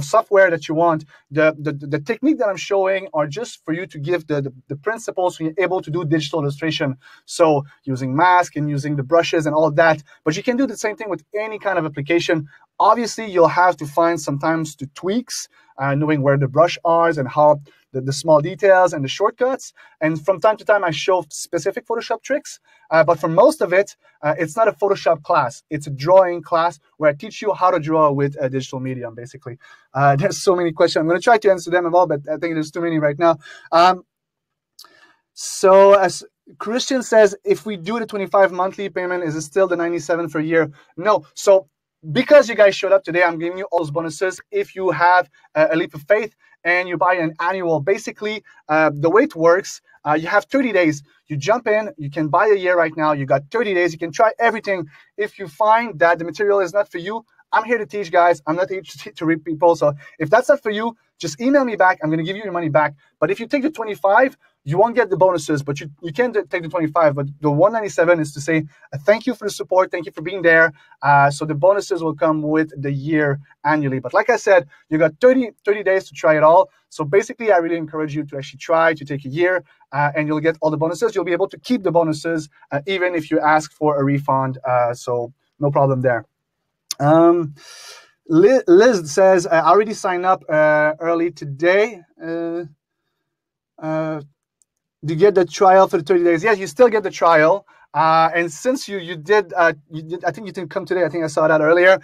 software that you want. The technique that I'm showing are just for you to give the principles so you're able to do digital illustration. So using mask and using the brushes and all that, but you can do the same thing with any kind of application. Obviously, you'll have to find sometimes the tweaks, knowing where the brush are and how the small details and the shortcuts. And from time to time, I show specific Photoshop tricks. But for most of it, it's not a Photoshop class. It's a drawing class where I teach you how to draw with a digital medium, basically. There's so many questions. I'm going to try to answer them all, but I think there's too many right now. So as Christian says, if we do the 25 monthly payment, is it still the 97 for a year? No. So because you guys showed up today, I'm giving you all those bonuses if you have a leap of faith and you buy an annual. Basically, the way it works, you have 30 days. You jump in, you can buy a year right now. You got 30 days. You can try everything. If you find that the material is not for you, I'm here to teach, guys. I'm not here to read people. So if that's not for you, just email me back. I'm going to give you your money back. But if you take the 25, you won't get the bonuses, but you can take the 25. But the 197 is to say thank you for the support. Thank you for being there. So the bonuses will come with the year annually. But like I said, you got 30 days to try it all. So basically, I really encourage you to actually try to take a year, and you'll get all the bonuses. You'll be able to keep the bonuses even if you ask for a refund. So no problem there. Liz says, I already signed up early today. Do you get the trial for the 30 days? Yes, you still get the trial. And since you did, I think you didn't come today. I think I saw that earlier.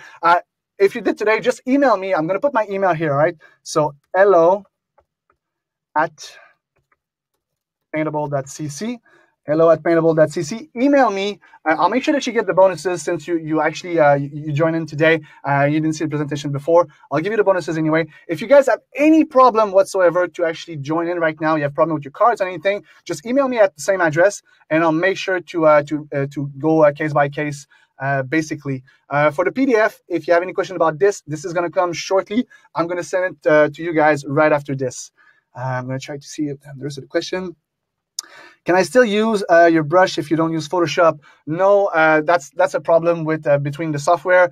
If you did today, just email me. I'm going to put my email here, right? So hello@paintable.cc. hello@paintable.cc. Email me. I'll make sure that you get the bonuses since you actually you joined in today. You didn't see the presentation before. I'll give you the bonuses anyway. If you guys have any problem whatsoever to actually join in right now, you have a problem with your cards or anything, just email me at the same address, and I'll make sure to go case by case. Basically, for the PDF, if you have any question about this is going to come shortly. I'm going to send it to you guys right after this. I'm going to try to see if there's a question. Can I still use your brush if you don't use Photoshop? No, that's a problem with between the software.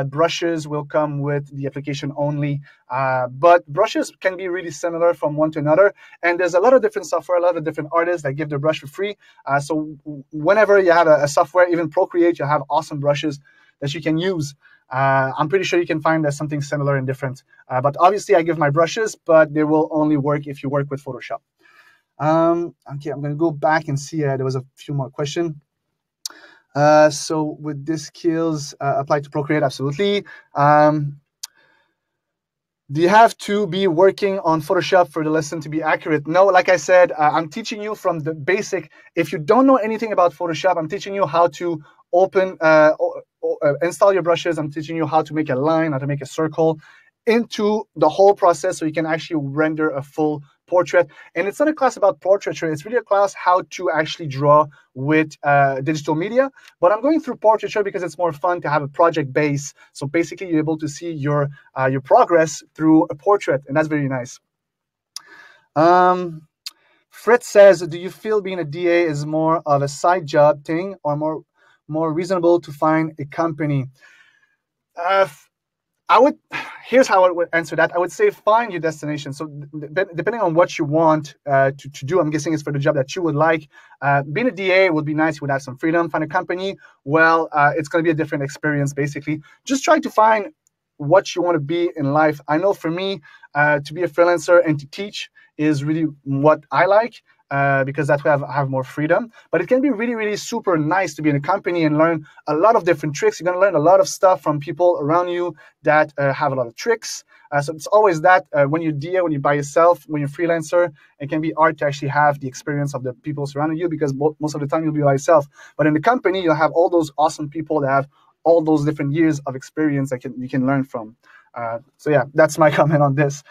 Brushes will come with the application only, but brushes can be really similar from one to another. And there's a lot of different software, a lot of different artists that give their brush for free. So whenever you have a software, even Procreate, you have awesome brushes that you can use. I'm pretty sure you can find something similar and different. But obviously, I give my brushes, but they will only work if you work with Photoshop. Okay, I'm going to go back and see. There was a few more questions. So would this skills apply to Procreate? Absolutely. Do you have to be working on Photoshop for the lesson to be accurate? No, like I said, I'm teaching you from the basic. If you don't know anything about Photoshop, I'm teaching you how to install your brushes. I'm teaching you how to make a line, how to make a circle into the whole process so you can actually render a full portrait. And it's not a class about portraiture. It's really a class how to actually draw with digital media. But I'm going through portraiture because it's more fun to have a project base. So basically, you're able to see your progress through a portrait, and that's very nice. Fritz says, do you feel being a DA is more of a side job thing or more reasonable to find a company? Here's how I would answer that. I would say find your destination. So depending on what you want to do, I'm guessing it's for the job that you would like. Being a DA would be nice. You would have some freedom. Find a company, well, it's going to be a different experience, basically. Just try to find what you want to be in life. I know for me, to be a freelancer and to teach is really what I like. Because that way I have more freedom. But it can be really, really super nice to be in a company and learn a lot of different tricks. You're going to learn a lot of stuff from people around you that have a lot of tricks. So it's always that when you're DA, when you're by yourself, when you're freelancer, it can be hard to actually have the experience of the people surrounding you because most of the time you'll be by yourself. But in the company, you'll have all those awesome people that have all those different years of experience that you can learn from. So yeah, that's my comment on this.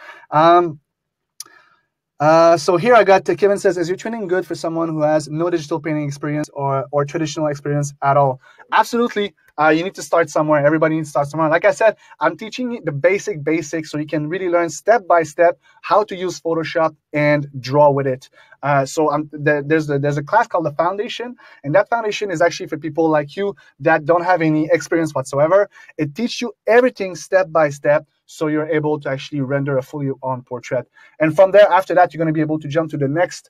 So here I got Kevin says, is your training good for someone who has no digital painting experience or traditional experience at all? Absolutely. You need to start somewhere. Everybody needs to start somewhere. Like I said, I'm teaching you the basics so you can really learn step by step how to use Photoshop and draw with it. So there's a class called the Foundation, and that foundation is actually for people like you that don't have any experience whatsoever. It teaches you everything step by step, so you're able to actually render a fully on portrait. And from there, after that, you're going to be able to jump to the next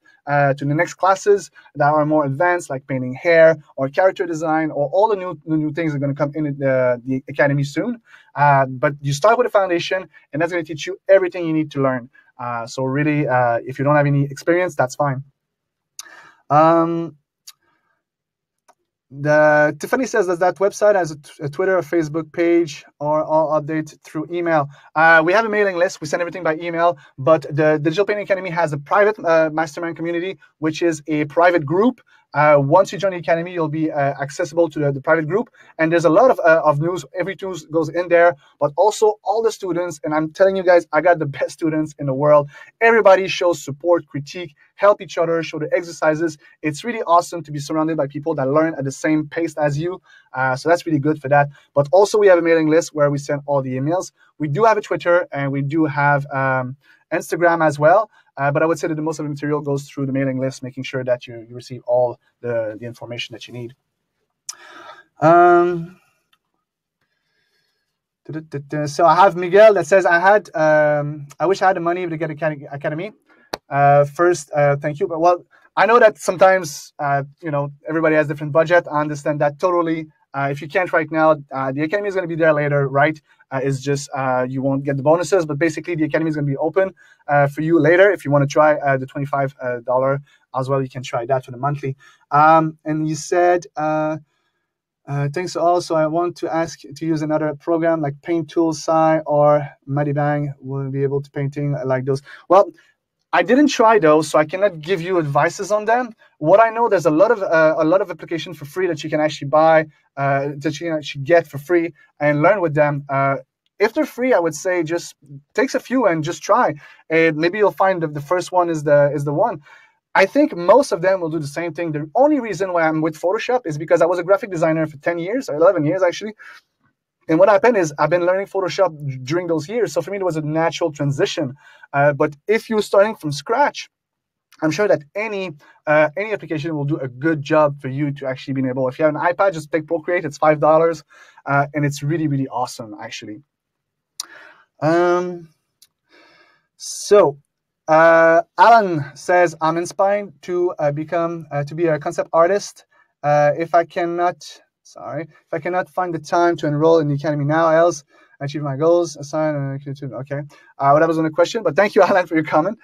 classes that are more advanced, like painting hair or character design, or all the new things are going to come in the academy soon. But you start with a foundation, and that's going to teach you everything you need to learn. So really, if you don't have any experience, that's fine. Tiffany says, does that website has a Twitter or Facebook page or all update through email? We have a mailing list. We send everything by email, but the Digital Painting Academy has a private mastermind community, which is a private group. Once you join the academy, you'll be accessible to the private group, and there's a lot of news. Every news goes in there, but also all the students, and I'm telling you guys, I got the best students in the world. Everybody shows support, critique, help each other, show the exercises. It's really awesome to be surrounded by people that learn at the same pace as you. So that's really good for that. But also we have a mailing list where we send all the emails. We do have a Twitter, and we do have Instagram as well. But I would say that the most of the material goes through the mailing list, making sure that you receive all the information that you need. So I have Miguel that says, I wish I had the money to get academy. First, thank you. But well, I know that sometimes, everybody has different budget. I understand that totally. If you can't right now, the academy is going to be there later, right? It's just you won't get the bonuses, but basically the academy is going to be open for you later. If you want to try the $25 as well, you can try that for the monthly. And you said, thanks also, I want to ask to use another program like Paintable, Sai, or Madibang. Will be able to painting like those? Well, I didn't try those, so I cannot give you advices on them. What I know, there's a lot of applications for free that you can actually buy, that you can actually get for free and learn with them. If they're free, I would say just takes a few and just try. And maybe you'll find that the first one is the one. I think most of them will do the same thing. The only reason why I'm with Photoshop is because I was a graphic designer for 10 years, or 11 years actually. And what happened is I've been learning Photoshop during those years. So for me, it was a natural transition. But if you're starting from scratch, I'm sure that any application will do a good job for you to actually be able. If you have an iPad, just take Procreate. It's $5, and it's really, really awesome, actually. So Alan says, I'm inspired to be a concept artist. If I cannot find the time to enroll in the academy now, else achieve my goals, assign okay. Well, that was on a question, but thank you, Alan, for your comment.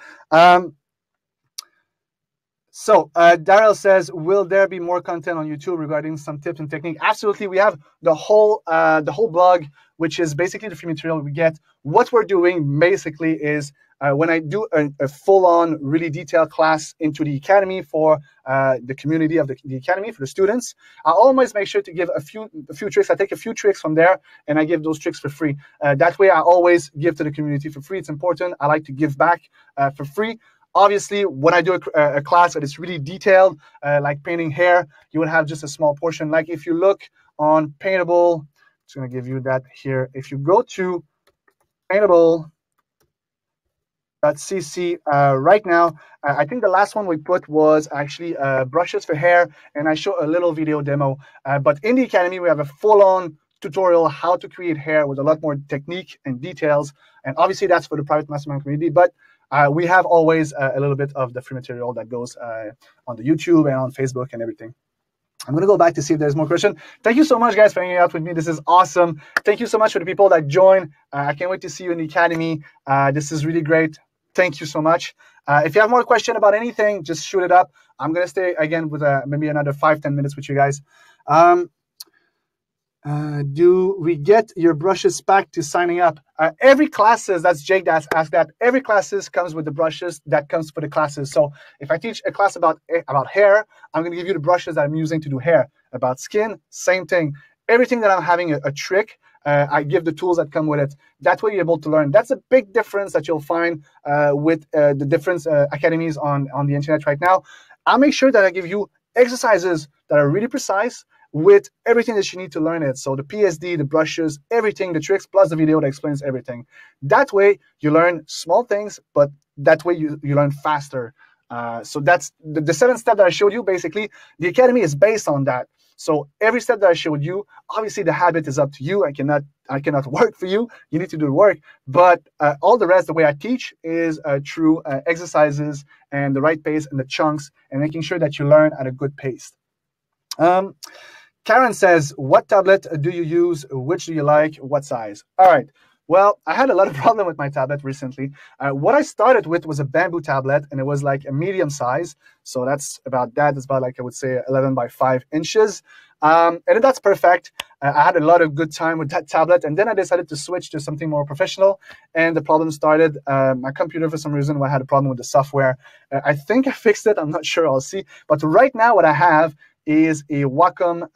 So Daryl says, will there be more content on YouTube regarding some tips and technique? Absolutely. We have the whole blog, which is basically the free material we get. What we're doing basically is when I do a full-on, really detailed class into the academy for the community of the academy, for the students, I always make sure to give a few tricks. I take a few tricks from there, and I give those tricks for free. That way, I always give to the community for free. It's important. I like to give back for free. Obviously, when I do a class that is really detailed, like painting hair, you would have just a small portion. Like if you look on Paintable, I'm just going to give you that here. If you go to Paintable.cc right now, I think the last one we put was actually brushes for hair, and I show a little video demo. But in the Academy, we have a full-on tutorial how to create hair with a lot more technique and details. And obviously, that's for the private mastermind community. But we have always a little bit of the free material that goes on the YouTube and on Facebook and everything. I'm going to go back to see if there's more questions. Thank you so much, guys, for hanging out with me. This is awesome. Thank you so much for the people that join. I can't wait to see you in the Academy. This is really great. Thank you so much. If you have more questions about anything, just shoot it up. I'm going to stay, again, with maybe another 5-10 minutes with you guys. Do we get your brushes back to signing up? Every classes, that's Jake that's asked that. Every classes comes with the brushes that comes for the classes. So if I teach a class about hair, I'm going to give you the brushes that I'm using to do hair. About skin, same thing. Everything that I'm having a trick, I give the tools that come with it. That way you're able to learn. That's a big difference that you'll find with the different academies on the internet right now. I'll make sure that I give you exercises that are really precise, with everything that you need to learn it. So the PSD, the brushes, everything, the tricks, plus the video that explains everything. That way, you learn small things, but that way you learn faster. So that's the 7 steps that I showed you, basically. The Academy is based on that. So every step that I showed you, obviously the habit is up to you. I cannot work for you. You need to do the work. But all the rest, the way I teach is through exercises and the right pace and the chunks and making sure that you learn at a good pace. Karen says, what tablet do you use? Which do you like? What size? All right. Well, I had a lot of problem with my tablet recently. What I started with was a bamboo tablet, and it was like a medium size. So that's about that. It's about, like, I would say 11 by 5 inches. And that's perfect. I had a lot of good time with that tablet. And then I decided to switch to something more professional. And the problem started. My computer, for some reason, I had a problem with the software. I think I fixed it. I'm not sure. I'll see. But right now, what I have is a Wacom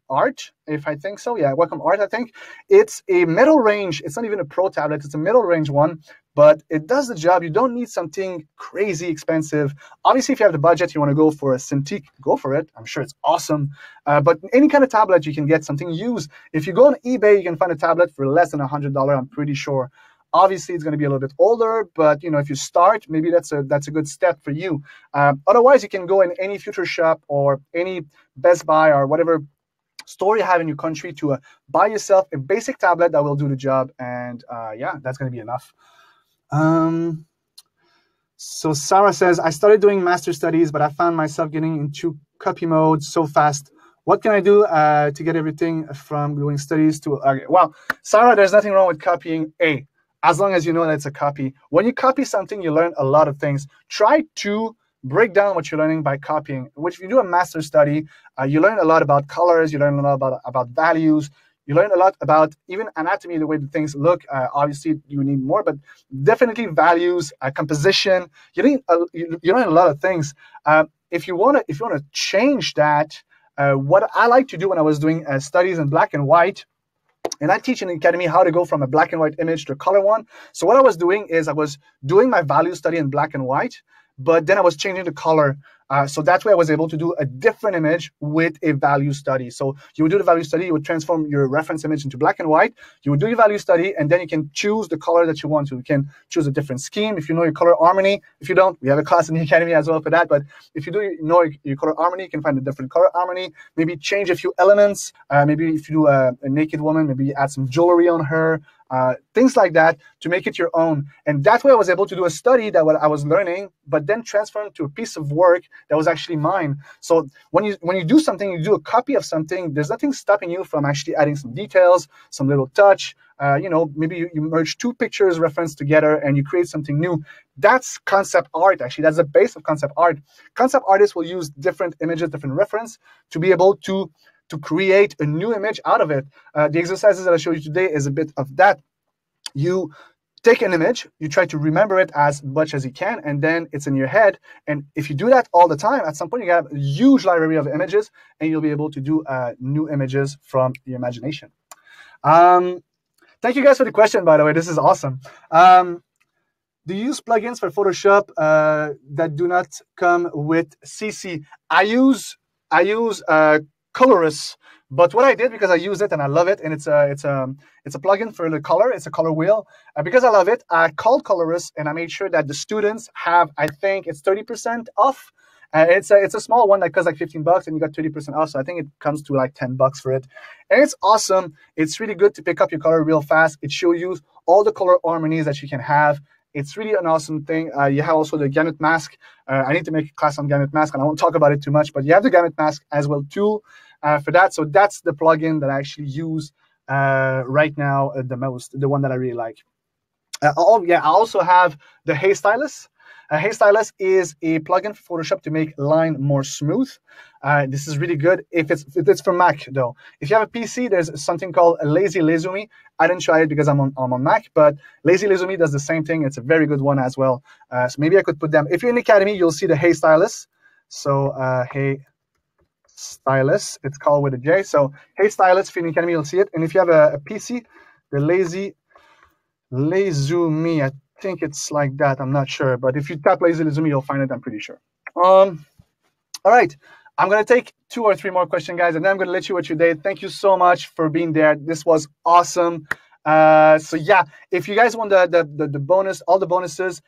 Art, if I think so. Yeah, Wacom Art, I think. It's a middle range. It's not even a pro tablet. It's a middle range one, but it does the job. You don't need something crazy expensive. Obviously, if you have the budget, you want to go for a Cintiq, go for it. I'm sure it's awesome. But any kind of tablet, you can get something used. If you go on eBay, you can find a tablet for less than $100, I'm pretty sure. Obviously, it's going to be a little bit older, but if you start, maybe that's a good step for you. Otherwise, you can go in any Future Shop or any Best Buy or whatever store you have in your country to buy yourself a basic tablet that will do the job, and yeah, that's going to be enough. So Sarah says, I started doing master studies, but I found myself getting into copy mode so fast. What can I do to get everything from doing studies to? Well, Sarah, there's nothing wrong with copying as long as you know that it's a copy. When you copy something, you learn a lot of things. Try to break down what you're learning by copying. Which, if you do a master study, you learn a lot about colors, you learn a lot about values, you learn a lot about even anatomy, the way the things look. Obviously, you need more, but definitely values, composition. You learn a lot of things. If you wanna change that, what I like to do when I was doing studies in black and white, and I teach in the Academy how to go from a black and white image to a color one. So what I was doing is I was doing my value study in black and white, but then I was changing the color. So that way I was able to do a different image with a value study. So you would do the value study, you would transform your reference image into black and white, you would do your value study, and then you can choose the color that you want to. You can choose a different scheme if you know your color harmony. If you don't, we have a class in the Academy as well for that. But if you do know your color harmony, you can find a different color harmony, maybe change a few elements. Maybe if you do a naked woman, maybe add some jewelry on her. Things like that to make it your own. And that way I was able to do a study that what I was learning, but then transform it to a piece of work that was actually mine. So when you do something, you do a copy of something, there's nothing stopping you from actually adding some details, some little touch. Maybe you merge 2 pictures referenced together and you create something new. That's concept art, actually. That's the base of concept art. Concept artists will use different images, different reference to be able to create a new image out of it. The exercises that I showed you today is a bit of that. You take an image, you try to remember it as much as you can, and then it's in your head. And if you do that all the time, at some point you have a huge library of images, and you'll be able to do new images from your imagination. Thank you guys for the question, by the way. This is awesome. do you use plugins for Photoshop that do not come with CC? I use Colorus, but what I did, because I use it and I love it, and it's a plugin for the color. It's a color wheel. Because I love it, I called Colorus and I made sure that the students have, I think it's 30% off. It's a small one that costs like $15, and you got 30% off. So I think it comes to like $10 for it, and it's awesome. It's really good to pick up your color real fast. It shows you all the color harmonies that you can have. It's really an awesome thing. You have also the gamut mask. I need to make a class on gamut mask, and I won't talk about it too much, but you have the gamut mask as well too for that. So that's the plugin that I actually use right now the most, the one that I really like. Oh yeah, I also have the Hey Stylus. Hey Stylus is a plugin for Photoshop to make line more smooth. This is really good if it's for Mac though. If you have a PC, there's something called Lazy Lazumi. I didn't try it because I'm on Mac, but Lazy Lazumi does the same thing. It's a very good one as well. So maybe I could put them. If you're in the Academy, you'll see the Hey Stylus. So Hey Stylus, it's called with a J. So Hey Stylus, if you're in the Academy, you'll see it. And if you have a PC, the Lazy Lazumi, I think it's like that. I'm not sure, but if you tap Lazy Lazumi, you'll find it. I'm pretty sure. All right, I'm gonna take 2 or 3 more questions, guys, and then I'm gonna let you what you did. Thank you so much for being there. This was awesome. So yeah, if you guys want the bonus, all the bonuses,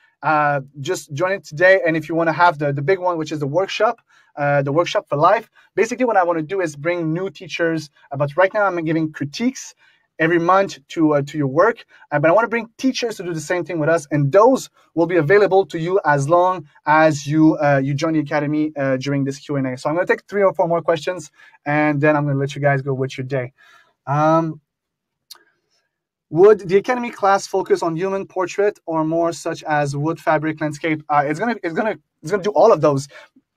just join it today. And if you want to have the big one, which is the workshop for life, basically what I want to do is bring new teachers. But right now I'm giving critiques every month to your work, but I want to bring teachers to do the same thing with us, and those will be available to you as long as you join the Academy during this Q&A. So I'm going to take 3 or 4 more questions, and then I'm going to let you guys go with your day. Would the Academy class focus on human portrait or more such as wood, fabric, landscape? It's gonna do all of those.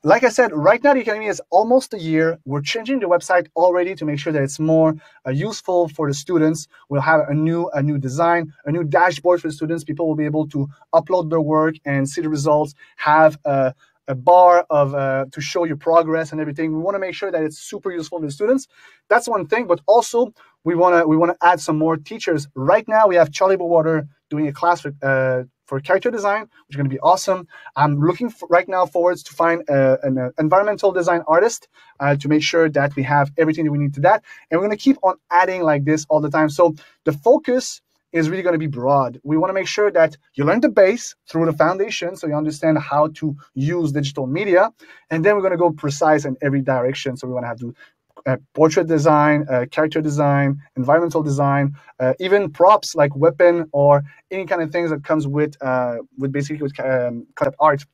Like I said, right now the Academy is almost a year. We're changing the website already to make sure that it's more useful for the students. We'll have a new design, a new dashboard for the students. People will be able to upload their work and see the results, have a bar of to show your progress and everything. We want to make sure that it's super useful for the students. That's one thing, but also we want to add some more teachers. Right now we have Charlie Bowater doing a class for character design, which is going to be awesome. I'm looking right now forwards to find an environmental design artist to make sure that we have everything that we need to that. And we're going to keep on adding like this all the time. So the focus is really going to be broad. We want to make sure that you learn the base through the foundation so you understand how to use digital media. And then we're going to go precise in every direction. So we want to have to portrait design, character design, environmental design, even props like weapon or any kind of things that comes with concept art.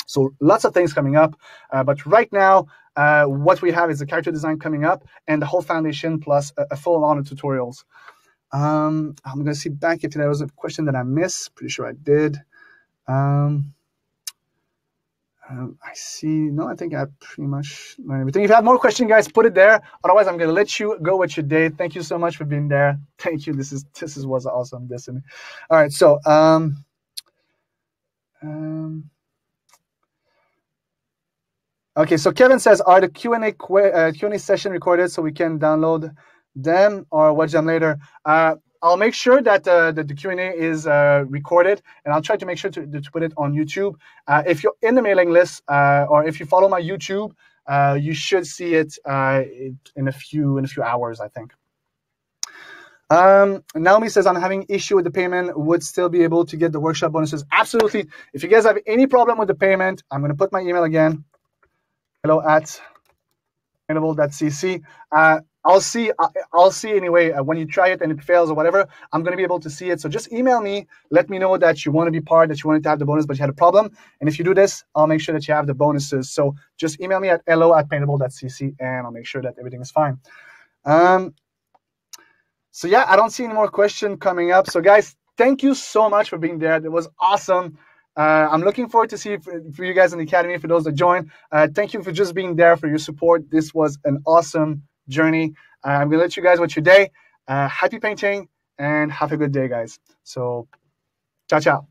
So lots of things coming up. But right now, what we have is the character design coming up and the whole foundation plus a full amount of tutorials. I'm going to see back if there was a question that I missed. Pretty sure I did. I see. No, I think I pretty much learned everything. If you have more questions, guys, put it there. Otherwise, I'm going to let you go with your day. Thank you so much for being there. Thank you. This was awesome. All right. So, okay. So Kevin says, are the Q&A session recorded so we can download them or watch them later? I'll make sure that the Q&A is recorded, and I'll try to make sure to put it on YouTube. If you're in the mailing list or if you follow my YouTube, you should see it in a few hours, I think. Naomi says, I'm having issue with the payment. Would still be able to get the workshop bonuses? Absolutely. If you guys have any problem with the payment, I'm going to put my email again. hello@paintable.cc. I'll see anyway when you try it and it fails or whatever. I'm going to be able to see it. So just email me. Let me know that you want to be part, that you wanted to have the bonus, but you had a problem. And if you do this, I'll make sure that you have the bonuses. So just email me at hello@paintable.cc, and I'll make sure that everything is fine. So yeah, I don't see any more questions coming up. So guys, thank you so much for being there. It was awesome. I'm looking forward to see for you guys in the Academy, for those that join. Thank you for just being there, for your support. This was an awesome journey. I'm going to let you guys watch your day. Happy painting and have a good day, guys. So, ciao, ciao.